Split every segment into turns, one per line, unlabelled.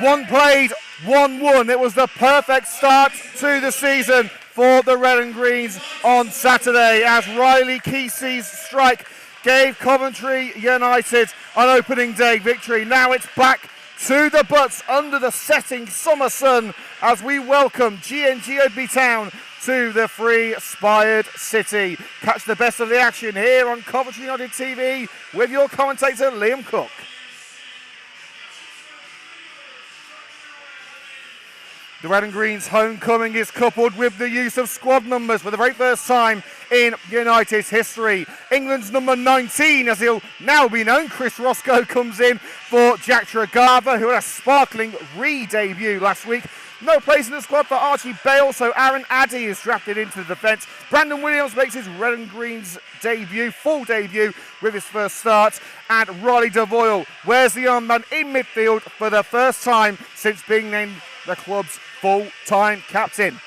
One played, one won. It was the perfect start to the season for the Red and Greens on Saturday as Riley Kesey's strike gave Coventry United an opening day victory. Now it's back to the butts under the setting summer sun as we welcome GNG Oadby Town to the free-spired city. Catch the best of the action here on Coventry United TV with your commentator Liam Cook. The Red and Green's homecoming is coupled with the use of squad numbers for the very first time in United's history. England's number 19, as he'll now be known, Chris Roscoe, comes in for Jack Tragava, who had a sparkling re-debut last week. No place in the squad for Archie Bale, so Aaron Addy is drafted into the defence. Brandon Williams makes his Red and Green's debut, full debut, with his first start. And Riley Devoyle wears the armband in midfield for the first time since being named the club's full-time captain.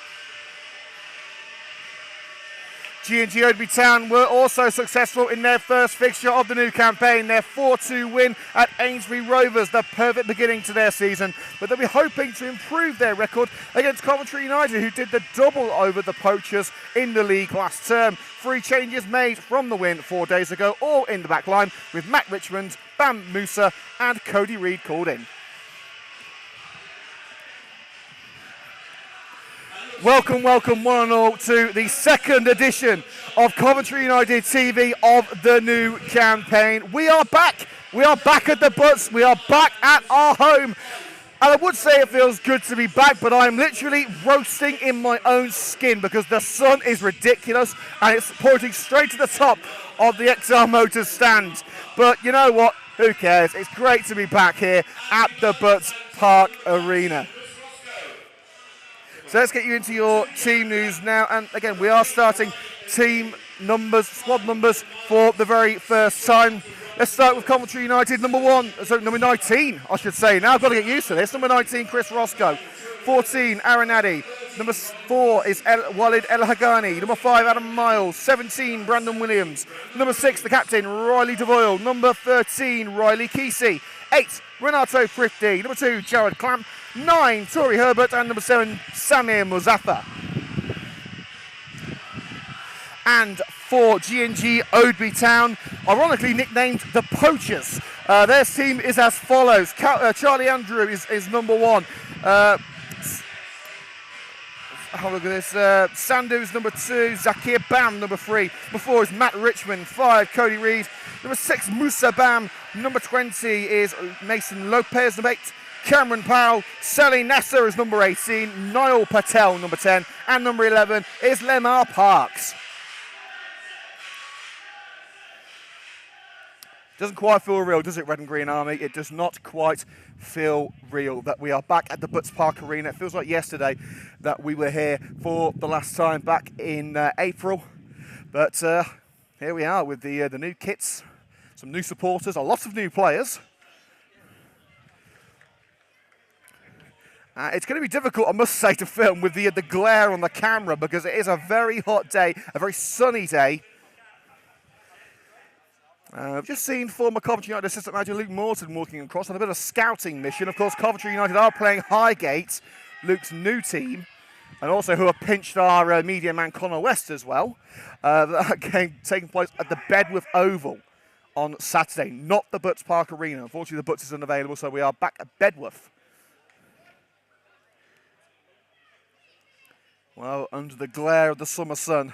GNG Oadby Town were also successful in their first fixture of the new campaign, their 4-2 win at Ainsbury Rovers, the perfect beginning to their season. But they'll be hoping to improve their record against Coventry United, who did the double over the Poachers in the league last term. 3 changes made from the win 4 days ago, all in the back line, with Matt Richmond, Bam Musa and Cody Reid called in. Welcome, welcome one and all to the second edition of Coventry United TV of the new campaign. We are back. We are back at the butts. We are back at our home. And I would say it feels good to be back, but I'm literally roasting in my own skin because the sun is ridiculous and it's pointing straight to the top of the XR Motors stand. But you know what? Who cares? It's great to be back here at the Butts Park Arena. So let's get you into your team news now. And again, we are starting team numbers, squad numbers for the very first time. Let's start with Coventry United, number 19, I should say. Now I've got to get used to this. Number 19, Chris Roscoe. 14, Aaron Addy. Number 4 is Walid El Hagani. Number 5, Adam Miles. 17, Brandon Williams. Number 6, the captain, Riley Devoyle. Number 13, Riley Kesey. 8, Renato Prifty. Number 2, Jared Clamp. 9, Tori Herbert. And number 7, Samir Muzaffar. And for GNG Oadby Town, ironically nicknamed the Poachers. Their team is as follows. Charlie Andrew is number 1. Have a look at this. Sandu's number 2. Zakir Bam, number 3. Number 4 is Matt Richmond. 5, Cody Reid. Number 6, Musa Bam. Number 20 is Mason Lopez. Number 8, Cameron Powell. Sally Nasser is number 18. Niall Patel, number 10. And number 11 is Lemar Parks. Doesn't quite feel real, does it, Red and Green Army? It does not quite feel real that we are back at the Butts Park Arena. It feels like yesterday that we were here for the last time back in April. But here we are with the new kits, some new supporters, a lot of new players. It's going to be difficult, I must say, to film with the glare on the camera because it is a very hot day, a very sunny day. I've just seen former Coventry United assistant manager Luke Morton walking across on a bit of a scouting mission. Of course, Coventry United are playing Highgate, Luke's new team, and also who have pinched our media man Connor West as well. That game taking place at the Bedworth Oval on Saturday, not the Butts Park Arena. Unfortunately, the Butts is unavailable, so we are back at Bedworth. Well, under the glare of the summer sun,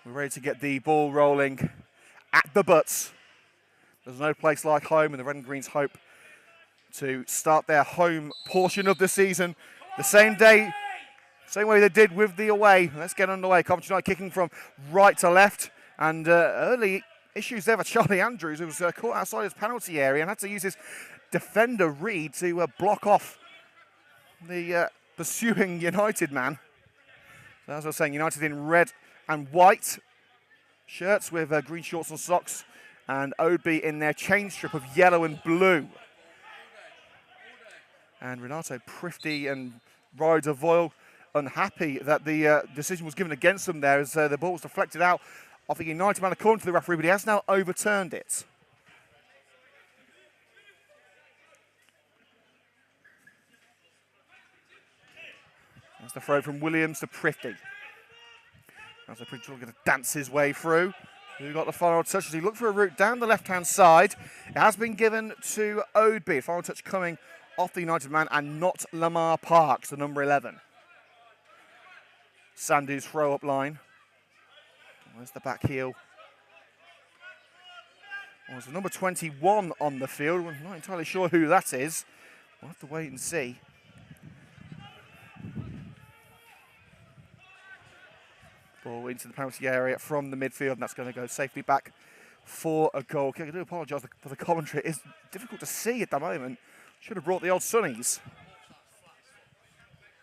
we're ready to get the ball rolling at the butts. There's no place like home, and the Red and Greens hope to start their home portion of the season the same way they did with the away. Let's get underway. Coventry United kicking from right to left, and early issues there for Charlie Andrews, who was caught outside his penalty area and had to use his defender Reed to block off the pursuing United man. So as I was saying, United in red and white shirts with green shorts and socks, and Oadby in their chain strip of yellow and blue. And Renato Prifty and Ryder Voyle unhappy that the decision was given against them there, as the ball was deflected out of the United man according to the referee, but he has now overturned it. That's the throw from Williams to Prifty. As the Prifty going to dance his way through. Who got the final touch as he looked for a route down the left-hand side. It has been given to Oadby. Final touch coming off the United man and not Lamar Parks, the number 11. Sandhu's throw-up line. Where's the back heel? Well, there's the number 21 on the field. We're not entirely sure who that is. We'll have to wait and see. Ball into the penalty area from the midfield, and that's going to go safely back for a goal. I do apologise for the commentary. It's difficult to see at the moment. Should have brought the old Sunnies.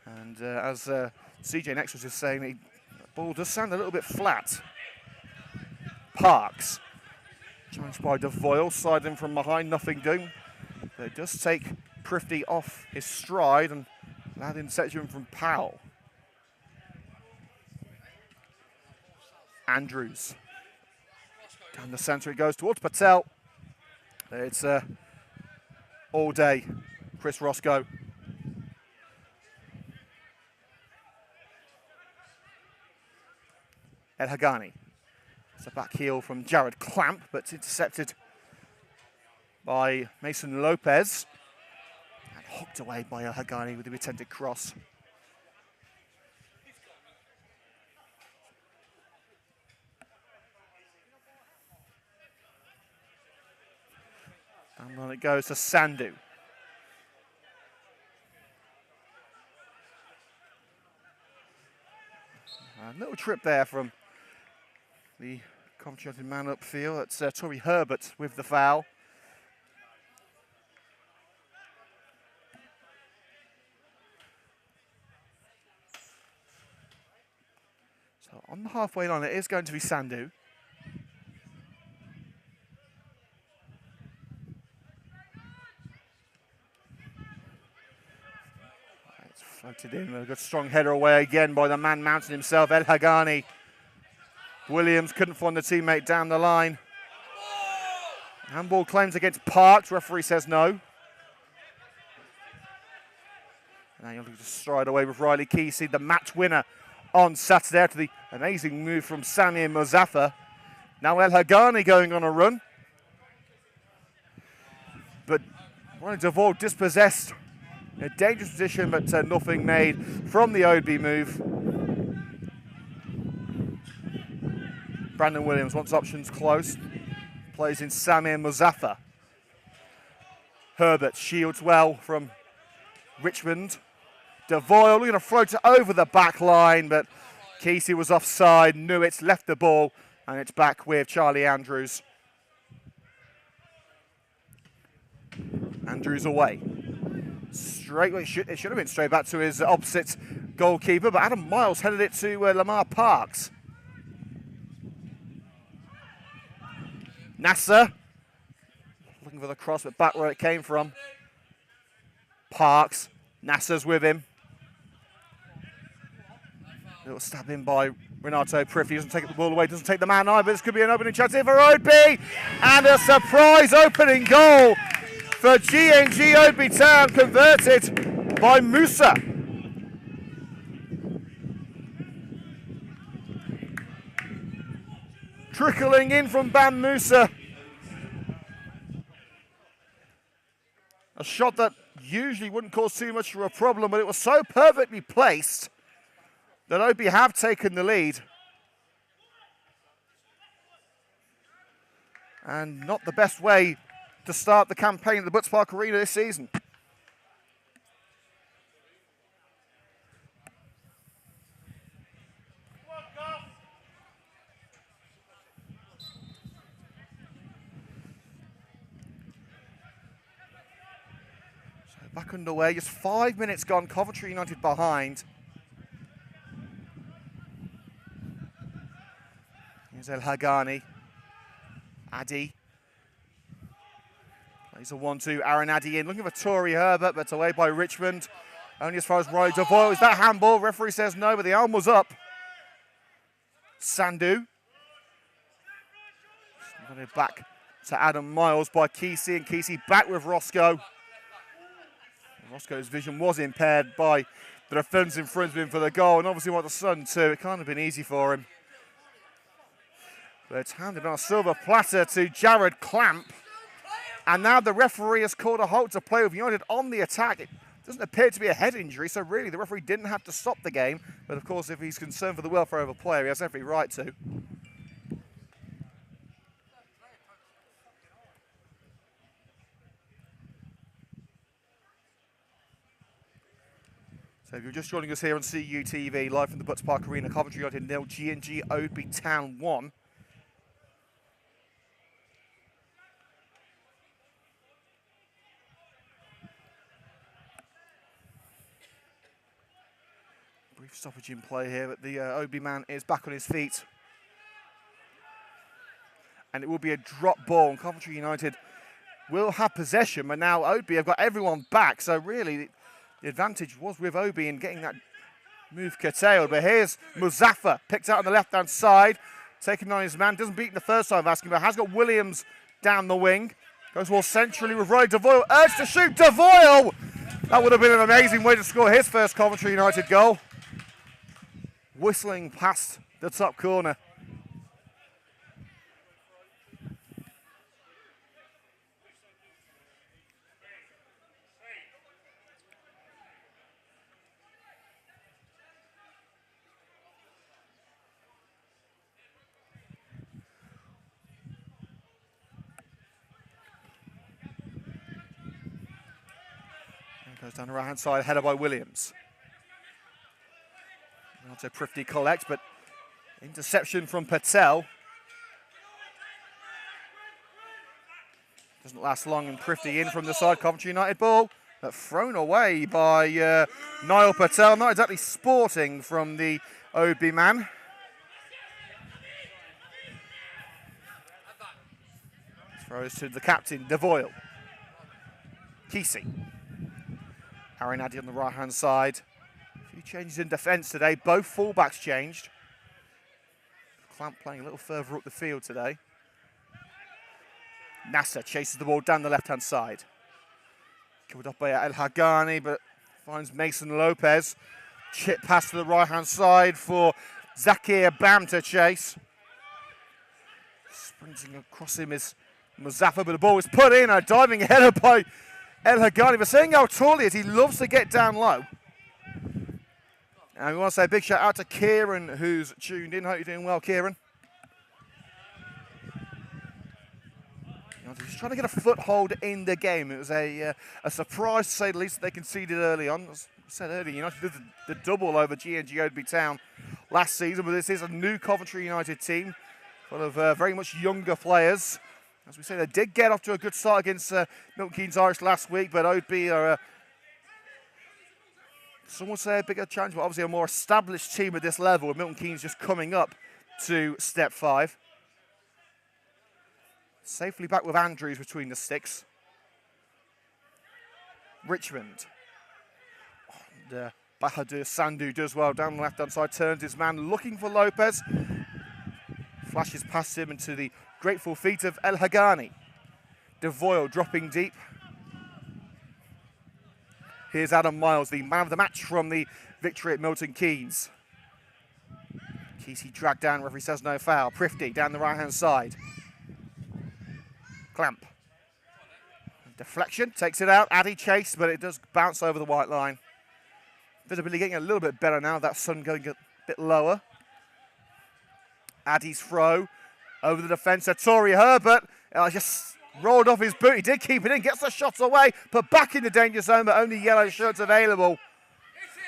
And as CJ next was just saying, the ball does sound a little bit flat. Parks, challenged by Devoyle, slide in from behind, nothing doing. But it does take Prifty off his stride and allow the interception from Powell. Andrews. Down the centre it goes towards Patel. It's all day, Chris Roscoe. El Hagani. It's a back heel from Jared Clamp, but intercepted by Mason Lopez. And hooked away by El Hagani with the attempted cross. And then it goes to Sandhu. A little trip there from the Coventry United man upfield. That's Torrey Herbert with the foul. So on the halfway line, it is going to be Sandhu. Floated in, a good strong header away again by the man mounting himself, El Hagani. Williams couldn't find the teammate down the line. Handball claims against Parks, referee says no. Now you'll just stride away with Riley Kesey, the match winner on Saturday after the amazing move from Samir Muzaffar. Now El Hagani going on a run. But Ronnie Devoyle dispossessed. A dangerous position, but nothing made from the Oadby move. Brandon Williams wants options close. Plays in Samir Muzaffar. Herbert shields well from Richmond. Devoyle looking to float it over the back line, but Kesey was offside, knew it, left the ball, and it's back with Charlie Andrews. Andrews away. Straight, it should have been straight back to his opposite goalkeeper, but Adam Miles headed it to Lamar Parks. Nasser looking for the cross, but back where it came from. Parks, Nasser's with him. Little stab in by Renato Prifty, doesn't take the ball away, doesn't take the man either. This could be an opening chance here for Oadby, and a surprise opening goal for GNG Oadby Town, converted by Musa. Trickling in from Ban Musa. A shot that usually wouldn't cause too much of a problem, but it was so perfectly placed that Oadby have taken the lead. And not the best way to start the campaign at the Butts Park Arena this season. So back underway, just 5 minutes gone, Coventry United behind. Here's El Hagani. Addy. Plays a 1-2, Aaron Addy in, looking for Tory Herbert, but away by Richmond. Only as far as Roy Devoyle. Is that handball? Referee says no, but the arm was up. Sandu. Back to Adam Miles by Kesey, and Kesey back with Roscoe. Roscoe's vision was impaired by the defence in front of him for the goal, and obviously want the sun too. It can't have been easy for him. But it's handed on a silver platter to Jared Clamp. And now the referee has called a halt to play with United on the attack. It doesn't appear to be a head injury, so really the referee didn't have to stop the game. But of course, if he's concerned for the welfare of a player, he has every right to. So if you're just joining us here on CUTV, live from the Butts Park Arena, Coventry United 0, GNG Oadby Town 1. Brief stoppage in play here, but the Oadby man is back on his feet. And it will be a drop ball, and Coventry United will have possession, but now Oadby have got everyone back, so really the advantage was with Oadby in getting that move curtailed. But here's Muzaffar, picked out on the left-hand side, taking on his man, doesn't beat him the first time asking, but has got Williams down the wing. Goes well centrally with Roy Devoyle, urged to shoot, Devoyle! That would have been an amazing way to score his first Coventry United goal. Whistling past the top corner. Goes down the right-hand side, header by Williams. Not so Prifty collects, but interception from Patel. Doesn't last long, and Prifty in from the side. Coventry United ball, but thrown away by Niall Patel. Not exactly sporting from the Oadby man. Throws to the captain, Devoyle. Kesey. Aaron Addy on the right-hand side. A few changes in defence today. Both fullbacks changed. Clamp playing a little further up the field today. Nasser chases the ball down the left-hand side. Covered up by El Hagani, but finds Mason Lopez. Chip pass to the right-hand side for Zakir Bam to chase. Sprinting across him is Muzaffar, but the ball is put in. A diving header by El Hagani. But saying how tall he is, he loves to get down low. And we want to say a big shout out to Kieran, who's tuned in. Hope you're doing well, Kieran. He's trying to get a foothold in the game. It was a surprise, to say the least, that they conceded early on. As I said earlier, United did the double over GNG Oadby Town last season, but this is a new Coventry United team full of very much younger players. As we say, they did get off to a good start against Milton Keynes Irish last week, but Oadby are, some would say, a bigger challenge, but obviously a more established team at this level, with Milton Keynes just coming up to step 5. Safely back with Andrews between the sticks. Richmond. And Bahadur Sandu does well down the left-hand side, turns his man looking for Lopez. Flashes past him into the grateful feet of El Hagani. Devoyle dropping deep. Here's Adam Miles, the man of the match from the victory at Milton Keynes. Kesey dragged down, referee says no foul. Prifty down the right-hand side. Clamp. Deflection, takes it out. Addy chase, but it does bounce over the white line. Visibility getting a little bit better now. That sun going bit lower. Addy's throw over the defender, Torrey Herbert. Just rolled off his boot. He did keep it in, gets the shot away, but back in the danger zone, but only yellow shirts available.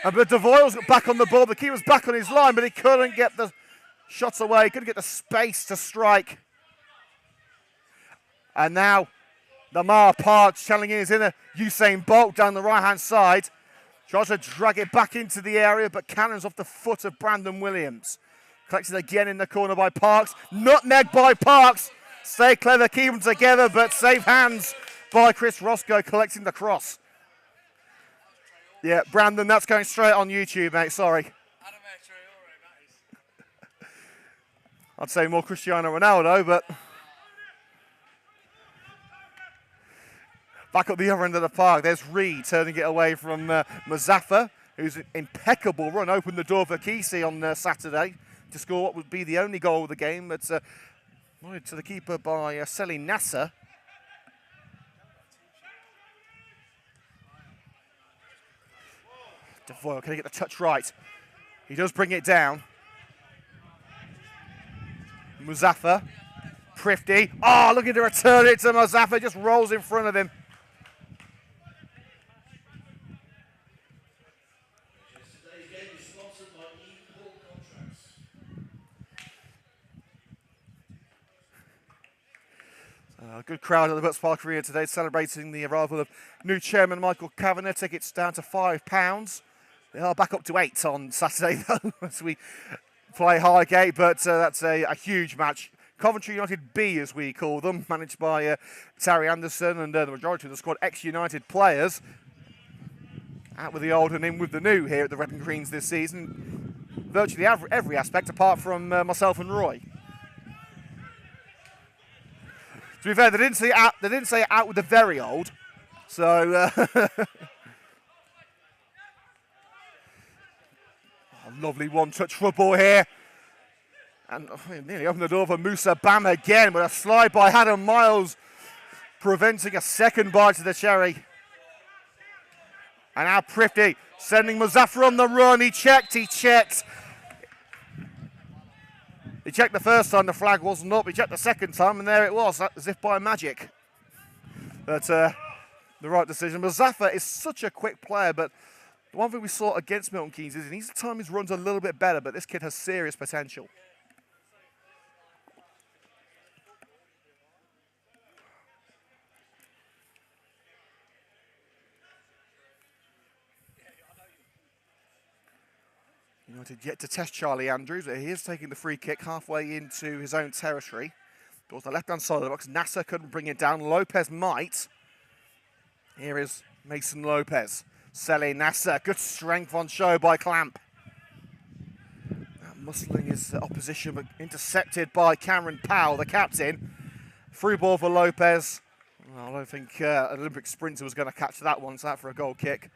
But Devoyle's back on the ball. The keeper's back on his line, but he couldn't get the shots away. He couldn't get the space to strike. And now Lamar Parks channeling his inner Usain Bolt down the right-hand side. Tries to drag it back into the area, but cannons off the foot of Brandon Williams. Collected again in the corner by Parks. Nutmeg by Parks. Stay clever, keep them together, but safe hands by Chris Roscoe collecting the cross. Yeah, Brandon, that's going straight on YouTube, mate. Sorry. I'd say more Cristiano Ronaldo, but back up the other end of the park, there's Reed turning it away from Muzaffar, who's an impeccable run. Opened the door for Kesey on Saturday to score what would be the only goal of the game, but to the keeper by Seli Nasser. Devoyle, can he get the touch right? He does bring it down. Muzaffar, Prifty. Oh, looking to return it to Muzaffar, just rolls in front of him. A good crowd at the Butts Park Arena today celebrating the arrival of new chairman Michael Kavanagh. Tickets down to £5. They are back up to 8 on Saturday though as we play Highgate, but that's a huge match. Coventry United B, as we call them, managed by Terry Anderson, and the majority of the squad ex-United players. Out with the old and in with the new here at the Red and Greens this season. Virtually every aspect apart from myself and Roy. To be fair, they didn't say out with the very old, so lovely one-touch football here, and nearly opened the door for Musa Bam again, but a slide by Adam Miles, preventing a second bite to the cherry. And now Prifty sending Muzaffar on the run. He checked. He checked the first time, the flag wasn't up. He checked the second time, and there it was, as if by magic. But the right decision. Muzaffar is such a quick player, but the one thing we saw against Milton Keynes is he needs to time his runs a little bit better, but this kid has serious potential. United yet to test Charlie Andrews, but he is taking the free kick halfway into his own territory. Towards the left-hand side of the box, Nasser couldn't bring it down. Lopez might. Here is Mason Lopez. Seli Nasser, good strength on show by Clamp. Muscling his opposition, but intercepted by Cameron Powell, the captain. Through ball for Lopez. Well, I don't think an Olympic sprinter was going to catch that one, so that for a goal kick.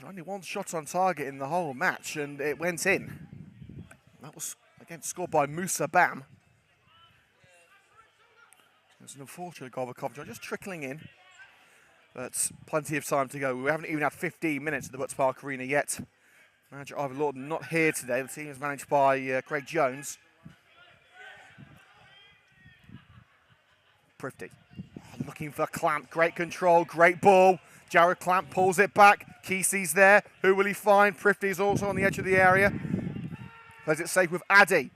Only one shot on target in the whole match, and it went in. That was, again, scored by Musa Bam. There's an unfortunate goal for Coventry, just trickling in. But plenty of time to go. We haven't even had 15 minutes at the Butts Park Arena yet. Manager Ivor Lawton not here today. The team is managed by Craig Jones. Prifty looking for Clamp. Great control, great ball. Jared Clamp pulls it back. Kesey's there. Who will he find? Prifty's also on the edge of the area. Plays it safe with Addy.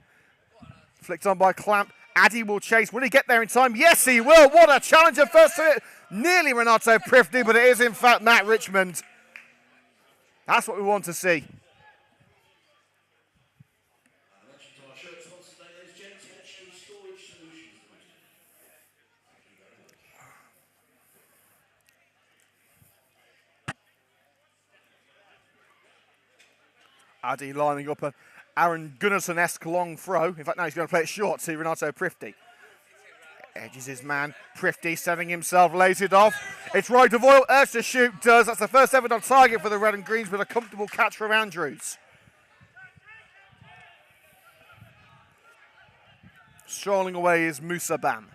Flicked on by Clamp. Addy will chase. Will he get there in time? Yes, he will. What a challenge at first to it. Nearly Renato Prifty, but it is in fact Matt Richmond. That's what we want to see. Addy lining up an Aaron Gunnarsson-esque long throw. In fact, now he's going to play it short to Renato Prifty. Edges his man. Prifty setting himself, lays it off. It's right. Devoyle urged to shoot, does. That's the first ever on target for the Red and Greens, but a comfortable catch from Andrews. Strolling away is Musa Bam.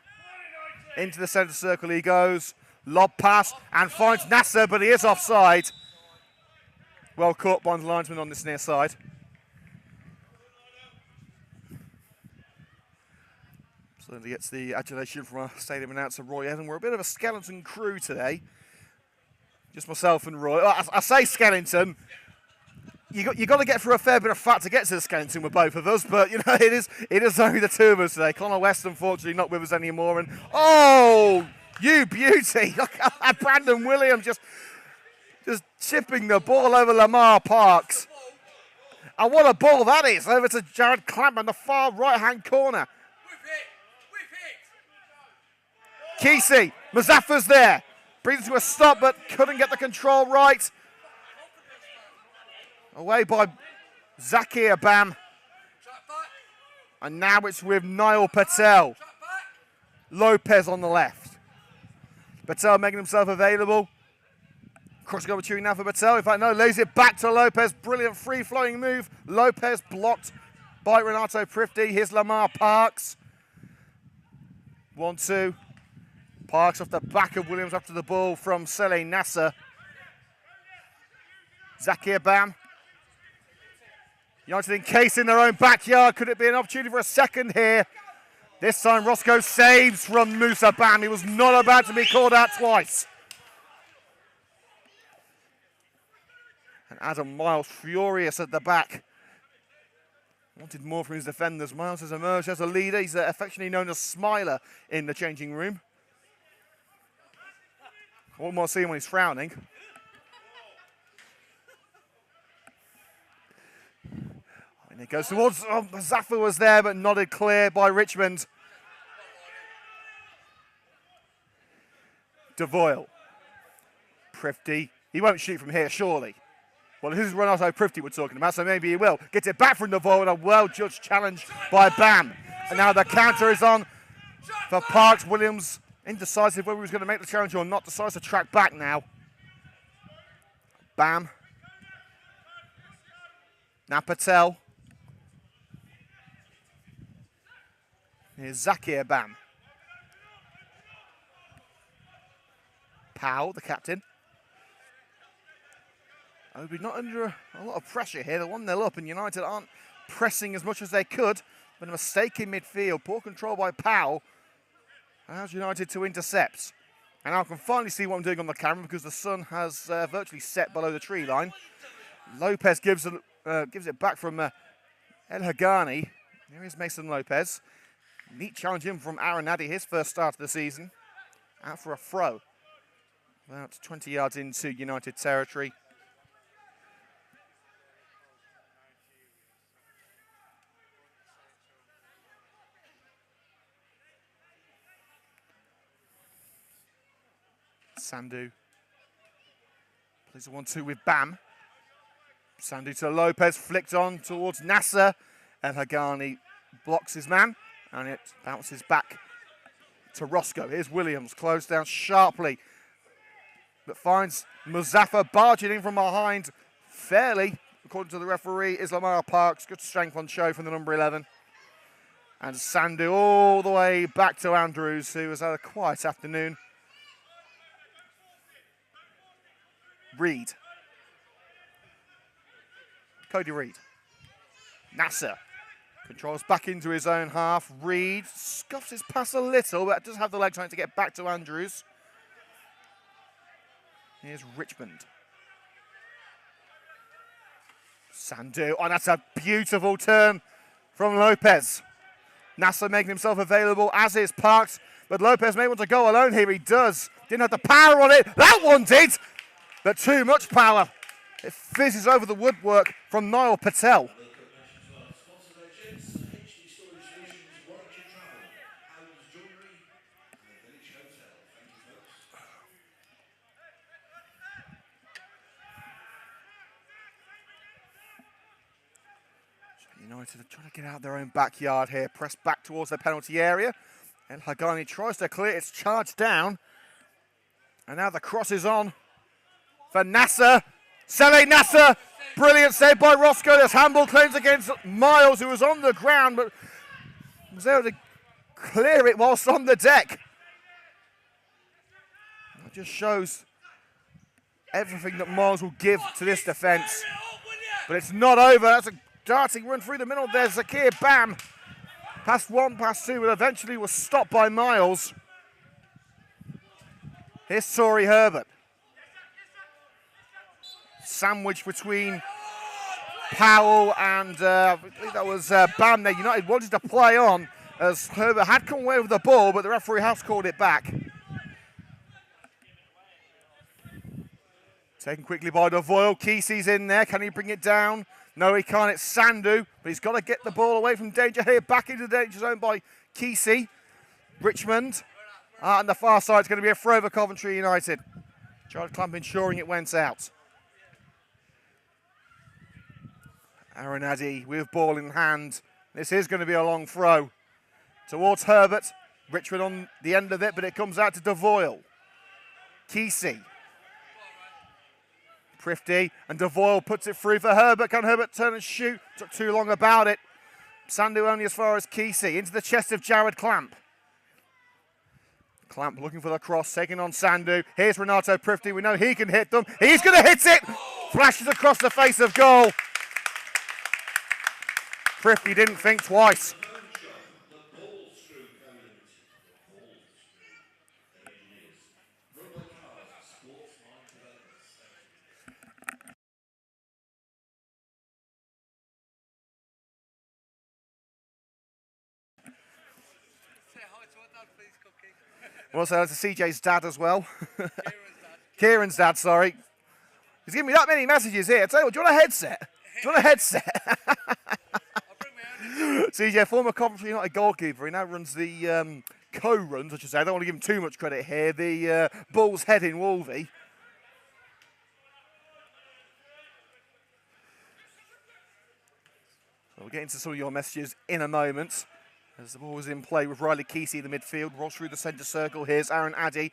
Into the centre circle he goes. Lob pass and finds Nasser, but he is offside. Well caught by the linesman on this near side. So he gets the adulation from our stadium announcer, Roy Evan. We're a bit of a skeleton crew today. Just myself and Roy. I say skeleton. You got to get through a fair bit of fat to get to the skeleton with both of us, but you know it is only the two of us today. Connor West, unfortunately, not with us anymore. And oh, you beauty! Look at Brandon Williams just chipping the ball over Lamar Parks. And what a ball that is! Over to Jared Clamp in the far right-hand corner. Kesey, Mazaffa's there. Brings it to a stop, but couldn't get the control right. Away by Zakir Bam. And now it's with Niall Patel. Lopez on the left. Patel making himself available. Crossing opportunity now for Patel. In fact, no, lays it back to Lopez. Brilliant free-flowing move. Lopez blocked by Renato Prifty. Here's Lamar Parks. 1-2. Parks off the back of Williams after the ball from Saleh Nasser. Zakir Bam. United encased in their own backyard. Could it be an opportunity for a second here? This time Roscoe saves from Musa Bam. He was not about to be called out twice. And Adam Miles furious at the back. Wanted more from his defenders. Miles has emerged as a leader. He's affectionately known as Smiler in the changing room. I wouldn't want to see him when he's frowning. And it goes towards, Zaffa was there but nodded clear by Richmond. Devoyle. Prifty. He won't shoot from here, surely. Well, this is Renato Prifty we're talking about, so maybe he will. Gets it back from Devoyle and a well-judged challenge by Bam. And now the counter is on for Parks. Williams indecisive whether he was going to make the challenge or not. Decides to track back now. Bam. Now Patel. Here's Zakir Bam. Powell, the captain. Oadby not under a lot of pressure here. They're 1-0 up and United aren't pressing as much as they could. But a mistake in midfield. Poor control by Powell. Allows United to intercept. And I can finally see what I'm doing on the camera because the sun has virtually set below the tree line. Lopez gives it back from El Hagani. Here is Mason Lopez. Neat challenge in from Aaron Addy, his first start of the season. Out for a throw. About 20 yards into United territory. Sandu plays a 1-2 with Bam. Sandu to Lopez, flicked on towards Nasser. El Hagani blocks his man, and it bounces back to Roscoe. Here's Williams, closed down sharply, but finds Muzaffer barging in from behind fairly, according to the referee, is Lamar Parks. Good strength on show from the number 11. And Sandu all the way back to Andrews, who has had a quiet afternoon. Reed. Cody Reed. Nasser controls back into his own half. Reed scuffs his pass a little, but does have the leg trying to get back to Andrews. Here's Richmond. Sandu. Oh, that's a beautiful turn from Lopez. Nasser making himself available, as is Parks. But Lopez may want to go alone here. He does. Didn't have the power on it. That one did. But too much power. It fizzes over the woodwork from Niall Patel. United are trying to get out their own backyard here. Press back towards their penalty area. And Hagani tries to clear. It's charged down. And now the cross is on for Nasser. Saleh Nasser. Brilliant save by Roscoe. There's handball claims against Miles, who was on the ground, but was able to clear it whilst on the deck. It just shows everything that Miles will give to this defence. But it's not over. That's a darting run through the middle. There's Zakir Bam. Past 1, past 2, but eventually was stopped by Miles. Here's Tory Herbert. Sandwich between Powell and I think that was Bam there. United wanted to play on as Herbert had come away with the ball, but the referee has called it back. Taken quickly by Devoyle. Kesey's in there. Can he bring it down? No, he can't. It's Sandu, but he's got to get the ball away from danger here. Back into the danger zone by Kesey. Richmond. On the far side, it's going to be a throw for Coventry United. Jared Clamp ensuring it went out. Aaron Addy with ball in hand. This is going to be a long throw towards Herbert. Richmond on the end of it, but it comes out to Devoyle. Kesey. Prifty and Devoyle puts it through for Herbert. Can Herbert turn and shoot? Took too long about it. Sandu only as far as Kesey. Into the chest of Jared Clamp. Clamp looking for the cross, taking on Sandu. Here's Renato Prifty. We know he can hit them. He's going to hit it. Flashes across the face of goal. Prifty didn't think twice. Well, so to CJ's dad as well. Kieran's dad, sorry. He's giving me that many messages here. I tell you what, do you want a headset? Do you want a headset? CJ, former Coventry United goalkeeper, he now runs the co-runs, I should say. I don't want to give him too much credit here. The Bull's Head in Wolvie. So we'll get into some of your messages in a moment. As the ball was in play with Riley Kesey in the midfield. Rolls through the centre circle. Here's Aaron Addy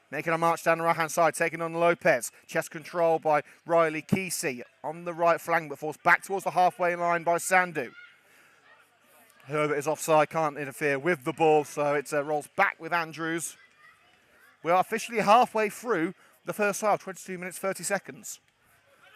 making a march down the right-hand side, taking on Lopez. Chest control by Riley Kesey on the right flank, but forced back towards the halfway line by Sandu. Herbert is offside, can't interfere with the ball, so it rolls back with Andrews. We are officially halfway through the first half, 22 minutes, 30 seconds.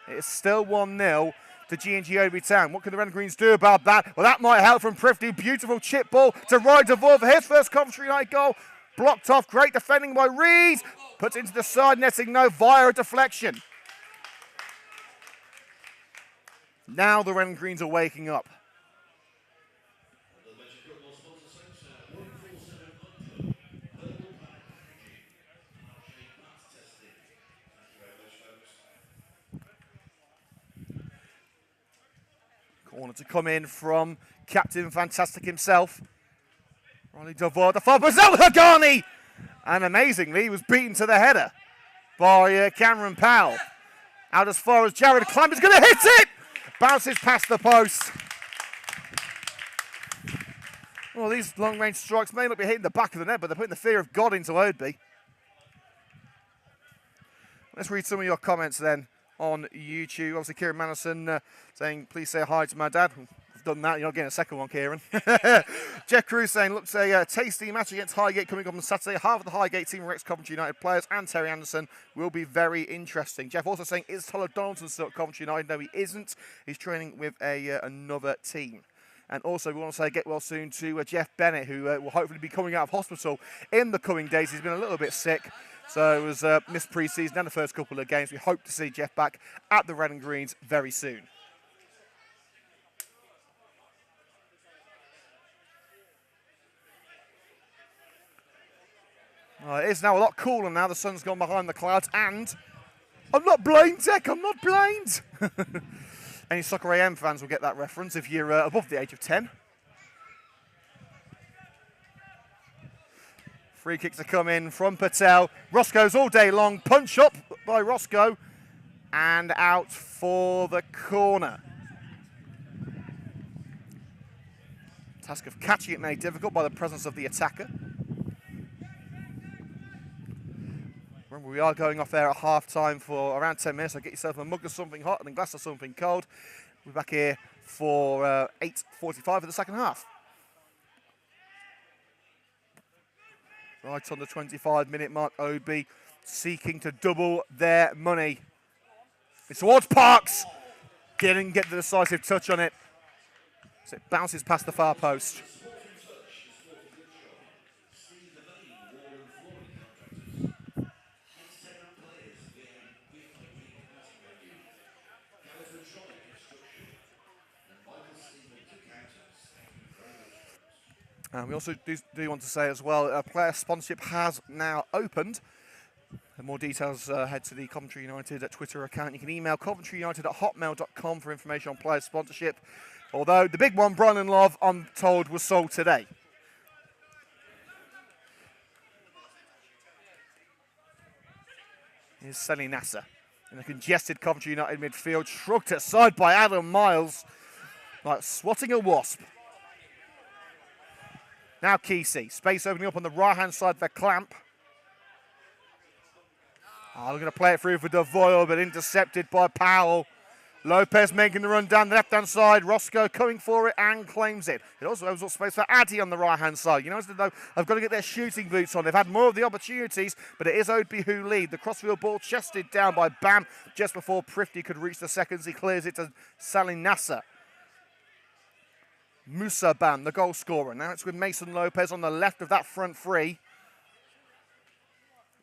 It is still 1-0. To GNG Oadby Town. What can the Red and Greens do about that? Well, that might help from Prifty. Beautiful chip ball to Ryan Devoyle for his first Coventry United goal. Blocked off. Great defending by Reed. Puts it into the side netting, no, via a deflection. Now the Red and Greens are waking up. Corner to come in from Captain Fantastic himself. Ronnie Devoyle, the far post, Hagani! And amazingly, he was beaten to the header by Cameron Powell. Out as far as Jared Clamp is going to hit it! Bounces past the post. Well, these long-range strikes may not be hitting the back of the net, but they're putting the fear of God into Oadby. Let's read some of your comments then on YouTube. Obviously, Kieran Manison saying, please say hi to my dad. I've done that. You're not getting a second one, Kieran. Jeff Cruz saying, looks a tasty match against Highgate coming up on Saturday. Half of the Highgate team are ex-Coventry United players, and Terry Anderson will be very interesting. Jeff also saying, is Tyler Donaldson still at Coventry United? No, he isn't. He's training with another team. And also, we want to say get well soon to Jeff Bennett, who will hopefully be coming out of hospital in the coming days. He's been a little bit sick. So it was missed pre-season and the first couple of games. We hope to see Jeff back at the Red and Greens very soon. It is now a lot cooler now. The sun's gone behind the clouds, and I'm not blind, Tech. I'm not blind. Any Soccer AM fans will get that reference if you're above the age of 10. Free kick to come in from Patel. Roscoe's all day long. Punch up by Roscoe. And out for the corner. Task of catching it made difficult by the presence of the attacker. Remember, we are going off there at half-time for around 10 minutes. So get yourself a mug of something hot and a glass of something cold. We'll be back here for 8:45 of the second half. Right on the 25-minute mark, Oadby seeking to double their money. It's towards Parks. Didn't get the decisive touch on it. So it bounces past the far post. And we also do want to say as well, player sponsorship has now opened. For more details, head to the Coventry United Twitter account. You can email coventryunited@hotmail.com for information on player sponsorship. Although the big one, Brian and Love, I'm told, was sold today. Here's Sally Nasser in a congested Coventry United midfield, shrugged aside by Adam Miles, like swatting a wasp. Now Kesey, space opening up on the right-hand side for Clamp. Oh, we're going to play it through for Devoyle, but intercepted by Powell. Lopez making the run down the left-hand side. Roscoe coming for it and claims it. It also opens up space for Addy on the right-hand side. You notice that though, I've got to get their shooting boots on. They've had more of the opportunities, but it is Oadby who lead. The crossfield ball chested down by Bam just before Prifty could reach the seconds. He clears it to Salim Nasser. Musa Bam, the goal scorer. Now it's with Mason Lopez on the left of that front three.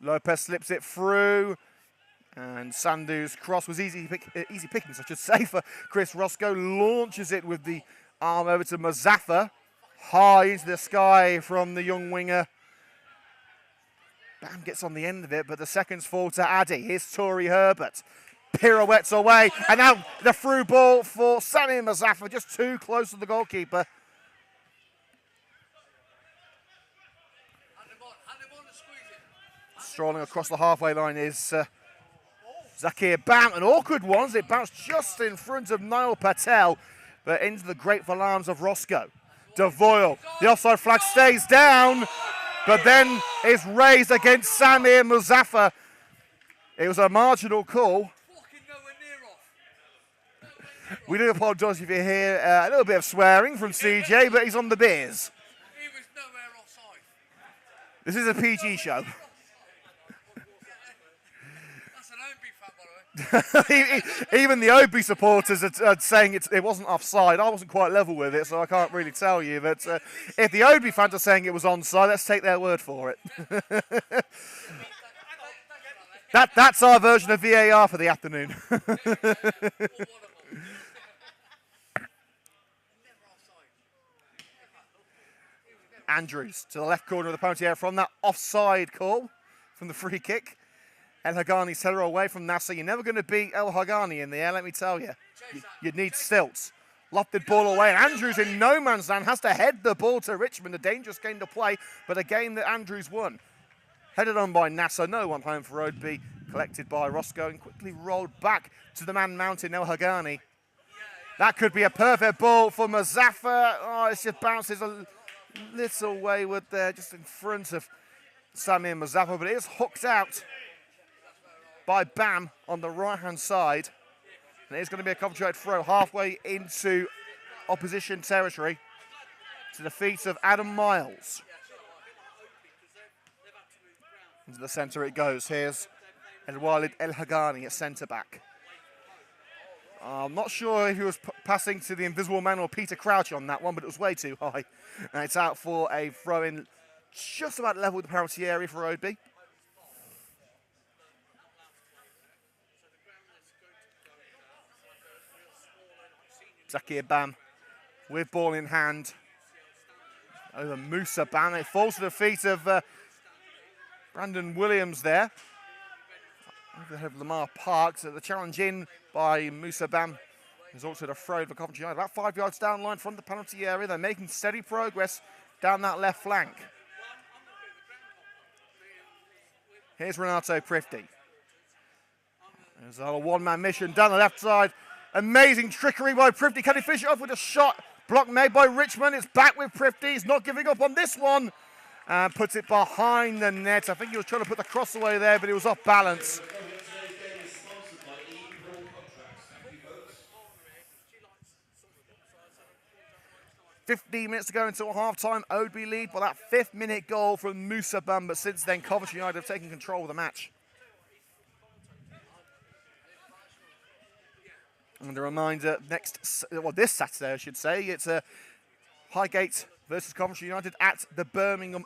Lopez slips it through. And Sandu's cross was easy pickings, I should say, for Chris Roscoe. Launches it with the arm over to Mazaffa. High into the sky from the young winger. Bam gets on the end of it, but the seconds fall to Addy. Here's Tory Herbert. Pirouettes away. And now the through ball for Sammy Mazaffa, just too close to the goalkeeper. Strolling across the halfway line is Zakir Bam, an awkward one. It bounced just in front of Niall Patel, but into the grateful arms of Roscoe. Devoyle, the offside flag stays down, but then is raised against Samir Muzaffar. It was a marginal call. We do apologise if you hear a little bit of swearing from CJ, but he's on the beers.
He was nowhere offside.
This is a PG show. Even the Oadby supporters are saying it wasn't offside. I wasn't quite level with it, so I can't really tell you. But if the Oadby fans are saying it was onside, let's take their word for it. That's our version of VAR for the afternoon. Andrews to the left corner of the penalty area from that offside call from the free kick. El Haghani's header away from Nasser. You're never going to beat El Haghani in the air, let me tell you. You'd need stilts. Lofted ball away, and Andrews in no man's land has to head the ball to Richmond. A dangerous game to play, but a game that Andrews won. Headed on by Nasser, no one home for Oadby. Collected by Roscoe and quickly rolled back to the man mountain, El Haghani. That could be a perfect ball for Mazaffa. Oh, it just bounces a little wayward there, just in front of Samir Mazaffa, but it is hooked out by Bam on the right-hand side. And it's going to be a Coventry United throw halfway into opposition territory to the feet of Adam Miles. Into the centre it goes. Here's Walid El Haghani at centre-back. I'm not sure if he was passing to the invisible man or Peter Crouch on that one, but it was way too high. And it's out for a throw-in just about level with the penalty area for Oadby. Zakir Bam with ball in hand over Musa Bam. It falls to the feet of Brandon Williams there. Over the head of Lamar Parks. The challenge in by Musa Bam results in a throw for Coventry United. About 5 yards down line from the penalty area. They're making steady progress down that left flank. Here's Renato Prifty. There's a one-man mission down the left side. Amazing trickery by Prifty. Can he finish it off with a shot? Block made by Richmond. It's back with Prifty. He's not giving up on this one. And puts it behind the net. I think he was trying to put the cross away there, but it was off balance. 15 minutes to go until half-time. Oadby lead by that 5th-minute goal from Musa Bam. But since then, Coventry United have taken control of the match. And a reminder, this Saturday, I should say, it's Highgate versus Coventry United at the Bedworth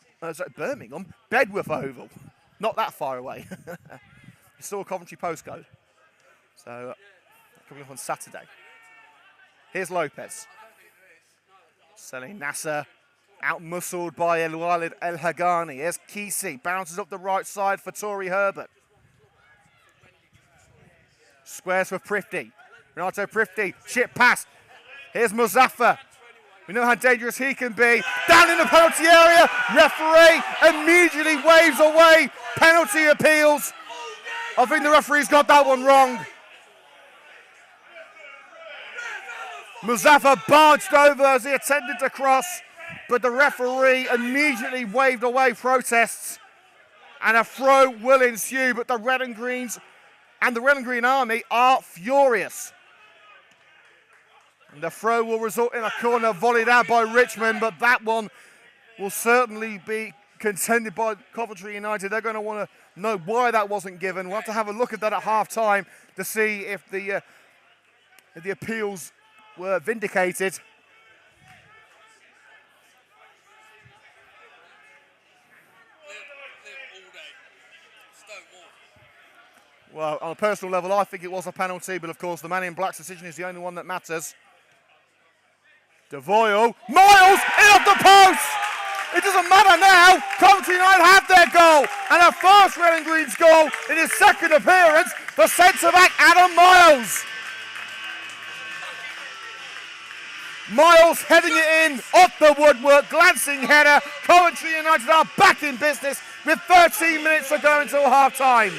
Oval. Not that far away. It's still a Coventry postcode. So, coming up on Saturday. Here's Lopez. Selling Nasser, out-muscled by El Walid El Hagani. Here's Kesey, bounces up the right side for Tory Herbert. Squares for Prifty. Renato Prifty, chip pass. Here's Muzaffar. We know how dangerous he can be. Down in the penalty area. Referee immediately waves away. Penalty appeals. I think the referee's got that one wrong. Muzaffar barged over as he attempted to cross, but the referee immediately waved away protests. And a throw will ensue, but the Red and Greens and the Red and Green Army are furious. And the throw will result in a corner volleyed out by Richmond, but that one will certainly be contended by Coventry United. They're going to want to know why that wasn't given. We'll have to have a look at that at half-time to see if the appeals were vindicated. Well, on a personal level, I think it was a penalty, but of course the man in black's decision is the only one that matters. DeVoyle, Miles, in off the post! It doesn't matter now. Coventry United have their goal, and a first Red and Green's goal in his second appearance for centre-back Adam Miles. Miles heading it in off the woodwork, glancing header. Coventry United are back in business with 13 minutes to go until half-time.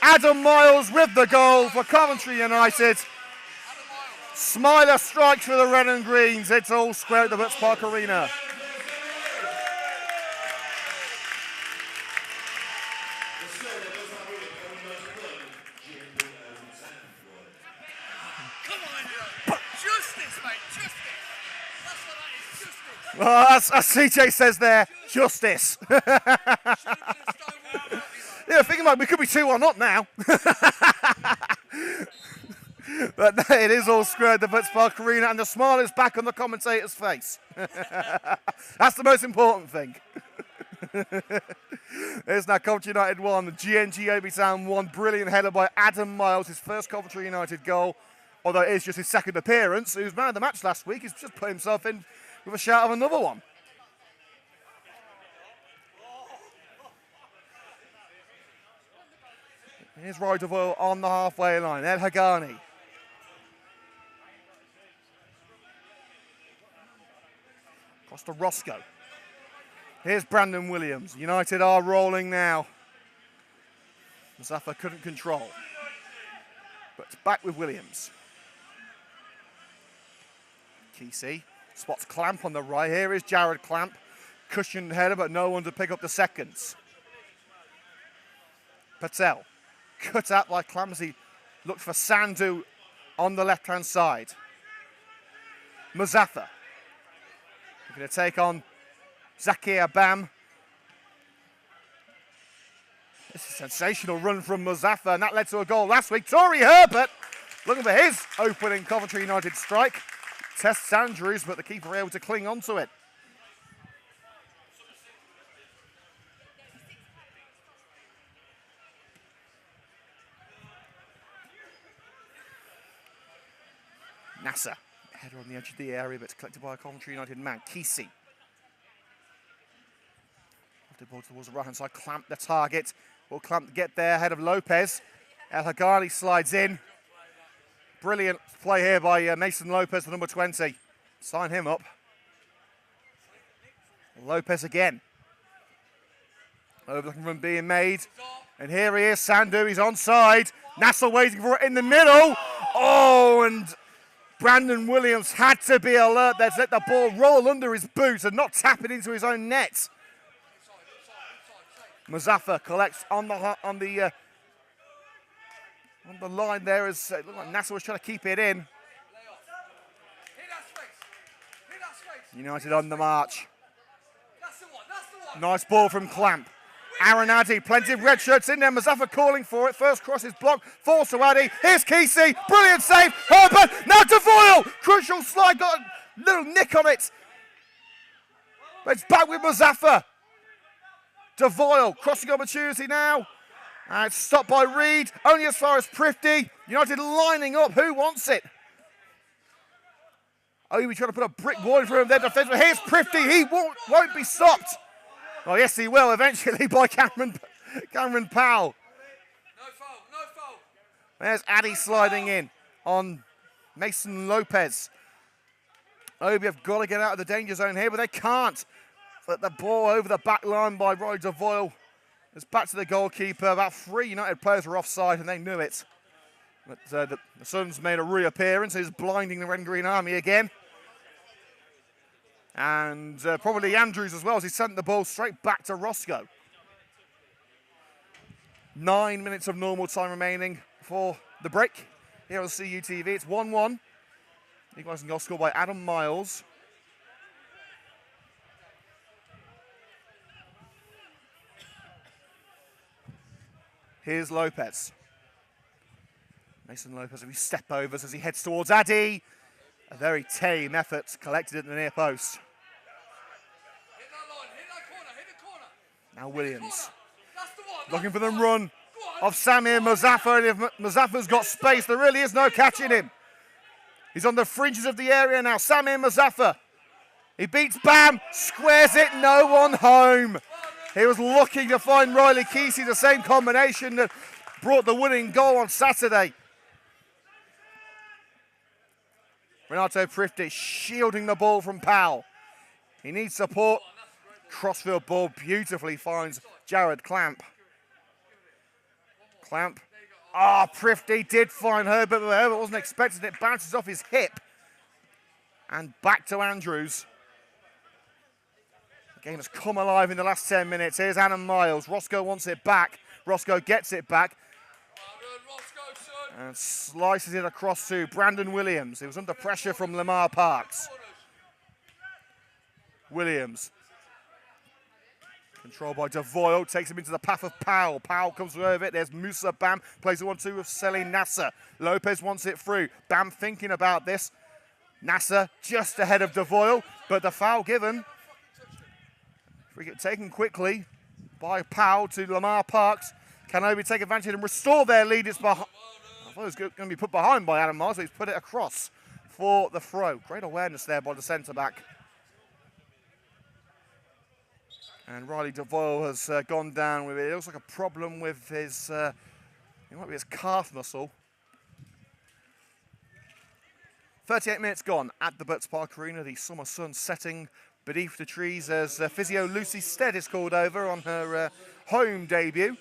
Adam Miles with the goal for Coventry United. Smiler strikes for the Red and Greens. It's all square at the Butts Park Arena.
Justice, mate, justice. That's what that is, justice.
Well, as CJ says there, justice. Yeah, thinking about we could be 2-1 up now. But no, it is all square at the Butts Park Arena, and the smile is back on the commentator's face. That's the most important thing. There's now Coventry United 1, GNG Oadby Town 1. Brilliant header by Adam Miles, his first Coventry United goal, although it is just his second appearance. He was man of the match last week. He's just put himself in with a shout of another one. Here's Ryderville on the halfway line. El Hagani. Across to Roscoe. Here's Brandon Williams. United are rolling now. Muzaffar couldn't control. But it's back with Williams. Kesey spots Clamp on the right. Here is Jared Clamp. Cushioned header, but no one to pick up the seconds. Patel. Cut out by Clamp as he looked for Sandhu on the left-hand side. Muzaffar. Going to take on Zakir Bam. This is a sensational run from Muzaffar, and that led to a goal last week. Tory Herbert looking for his opening Coventry United strike. Tests Andrews, but the keeper able to cling on to it. Nasser, header on the edge of the area, but it's collected by a Coventry United man. Kesey. The ball towards the right-hand side. Clamp the target. Will Clamp get there ahead of Lopez? El Hagani slides in. Brilliant play here by Mason Lopez, the number 20. Sign him up. Lopez again. Overlooking from being made. And here he is, Sandhu. He's onside. Nasser waiting for it in the middle. Oh, and Brandon Williams had to be alert there to let the ball roll under his boot and not tap it into his own net. Muzaffar collects on the line there as it looked like Nasser was trying to keep it in. United on the march. Nice ball from Clamp. Aaron Addy, plenty of red shirts in there. Mazaffa calling for it. First cross is blocked. Force to Addy. Here's Kesey. Brilliant save. Herbert. Now to Voyle. Crucial slide. Got a little nick on it. But it's back with Mazaffa. To Voyle. Crossing opportunity now. And it's stopped by Reed. Only as far as Prifty. United lining up. Who wants it? Oadby trying to put a brick wall in front of their defence. But here's Prifty. He won't be stopped. Well, yes, he will eventually by Cameron Powell.
No foul, no foul.
There's Addy sliding in on Mason Lopez. Oadby have got to get out of the danger zone here, but they can't. But the ball over the back line by Roy Devoyle. It's back to the goalkeeper. About 3 United players were offside, and they knew it. But the Suns made a reappearance. He's blinding the Red and Green Army again. And probably Andrews as well, as he sent the ball straight back to Roscoe. 9 minutes of normal time remaining for the break here on CUTV. It's 1-1. Equalising goal scored by Adam Miles. Here's Lopez. Mason Lopez, every step overs as he heads towards Addy. A very tame effort collected at the near post.
Hit that line, hit that corner, hit the corner.
Now Williams
That's the one.
looking for the run of Samir Mazaffa. And if Mazaffa's got space, there really is no catching him. He's on the fringes of the area now. Samir Mazaffa. He beats Bam, squares it, no one home. He was looking to find Riley Kesey, the same combination that brought the winning goal on Saturday. Renato Prifty shielding the ball from Powell. He needs support. Crossfield ball beautifully finds Jared Clamp. Clamp. Ah, Prifty did find Herbert, but Herbert wasn't expecting it. Bounces off his hip. And back to Andrews. The game has come alive in the last 10 minutes. Here's Adam Miles. Roscoe wants it back. Roscoe gets it back. And slices it across to Brandon Williams. He was under pressure from Lamar Parks. Williams. Controlled by Devoyle. Takes him into the path of Powell. Powell comes over it. There's Musa Bam. Plays the 1-2 with Selim Nasser. Lopez wants it through. Bam thinking about this. Nasser just ahead of Devoyle. But the foul given. Free kick taken quickly by Powell to Lamar Parks. Can Oadby take advantage and restore their lead? It's behind. I thought it was going to be put behind by Adam Miles, so he's put it across for the throw. Great awareness there by the centre-back. And Riley Devoyle has gone down with it. It looks like a problem with his, it might be his calf muscle. 38 minutes gone at the Butts Park Arena. The summer sun setting beneath the trees as physio Lucy Stead is called over on her home debut.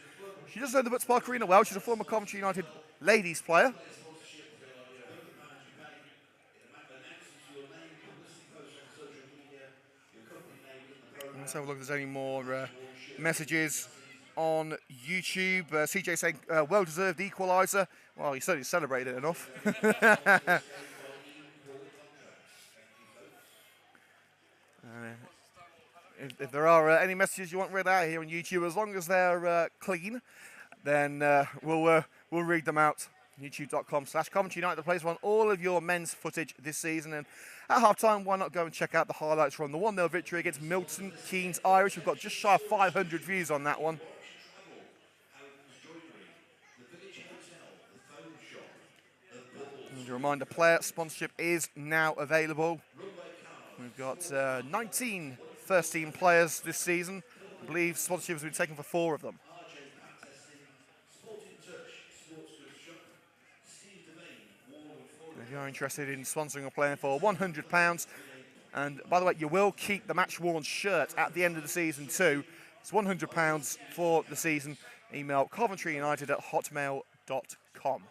She does know the Butts Park Arena well. She's a former Coventry United ladies player. Let's have a look if there's any more messages on YouTube. CJ saying, well-deserved equaliser. Well, he certainly celebrated it enough. If there are any messages you want read out here on YouTube, as long as they're clean, then we'll read them out. YouTube.com/Coventry United plays on all of your men's footage this season. And at half-time, why not go and check out the highlights from the 1-0 victory against Milton Keynes Irish. We've got just shy of 500 views on that one. And a reminder, player sponsorship is now available. We've got 19 first-team players this season. I believe sponsorship has been taken for 4 of them. If you're interested in sponsoring a player for £100, and by the way, you will keep the match-worn shirt at the end of the season too. It's £100 for the season. Email coventryunited@hotmail.com.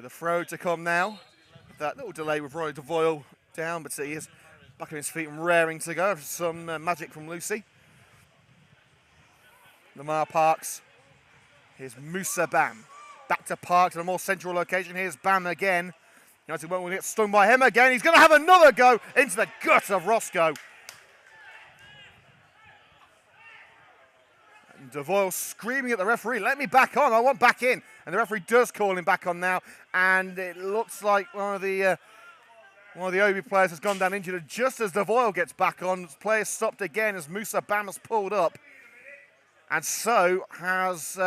The throw to come now. That little delay with Roy DeVoyle down, but he is back on his feet and raring to go. Some magic from Lucy. Lamar Parks. Here's Musa Bam. Back to Parks in a more central location. Here's Bam again. United won't get stung by him again. He's going to have another go into the gut of Roscoe. And DeVoyle screaming at the referee, let me back on, I want back in. And the referee does call him back on now. And it looks like one of the Oadby players has gone down injured. And just as DeVoyle gets back on, players stopped again as Musa Bam has pulled up. And so has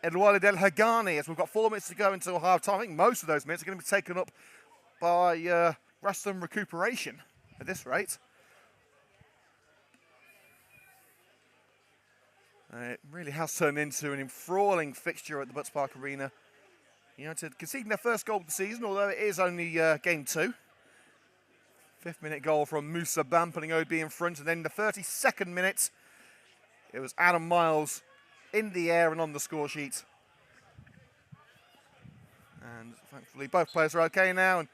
Edouard El Hagani, as we've got 4 minutes to go until half time. I think most of those minutes are going to be taken up by rest and recuperation at this rate. It really has turned into an enthralling fixture at the Butts Park Arena. United conceding their first goal of the season, although it is only game 2. 5th minute goal from Musa Bam, putting Oadby in front, and then the 32nd minute, it was Adam Miles in the air and on the score sheet. And thankfully both players are okay now, and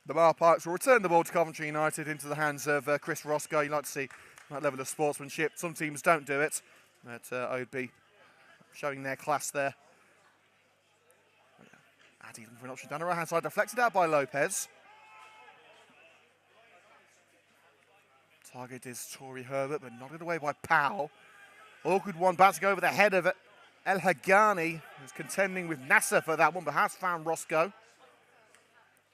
the Lamar Parks will return the ball to Coventry United into the hands of Chris Roscoe. You like to see that level of sportsmanship. Some teams don't do it, but Oadby showing their class there. Addy looking for an option down the right hand side, deflected out by Lopez. Target is Tory Herbert, but nodded away by Powell. Awkward one, bouncing over the head of El Hagani, who's contending with Nasser for that one, but has found Roscoe.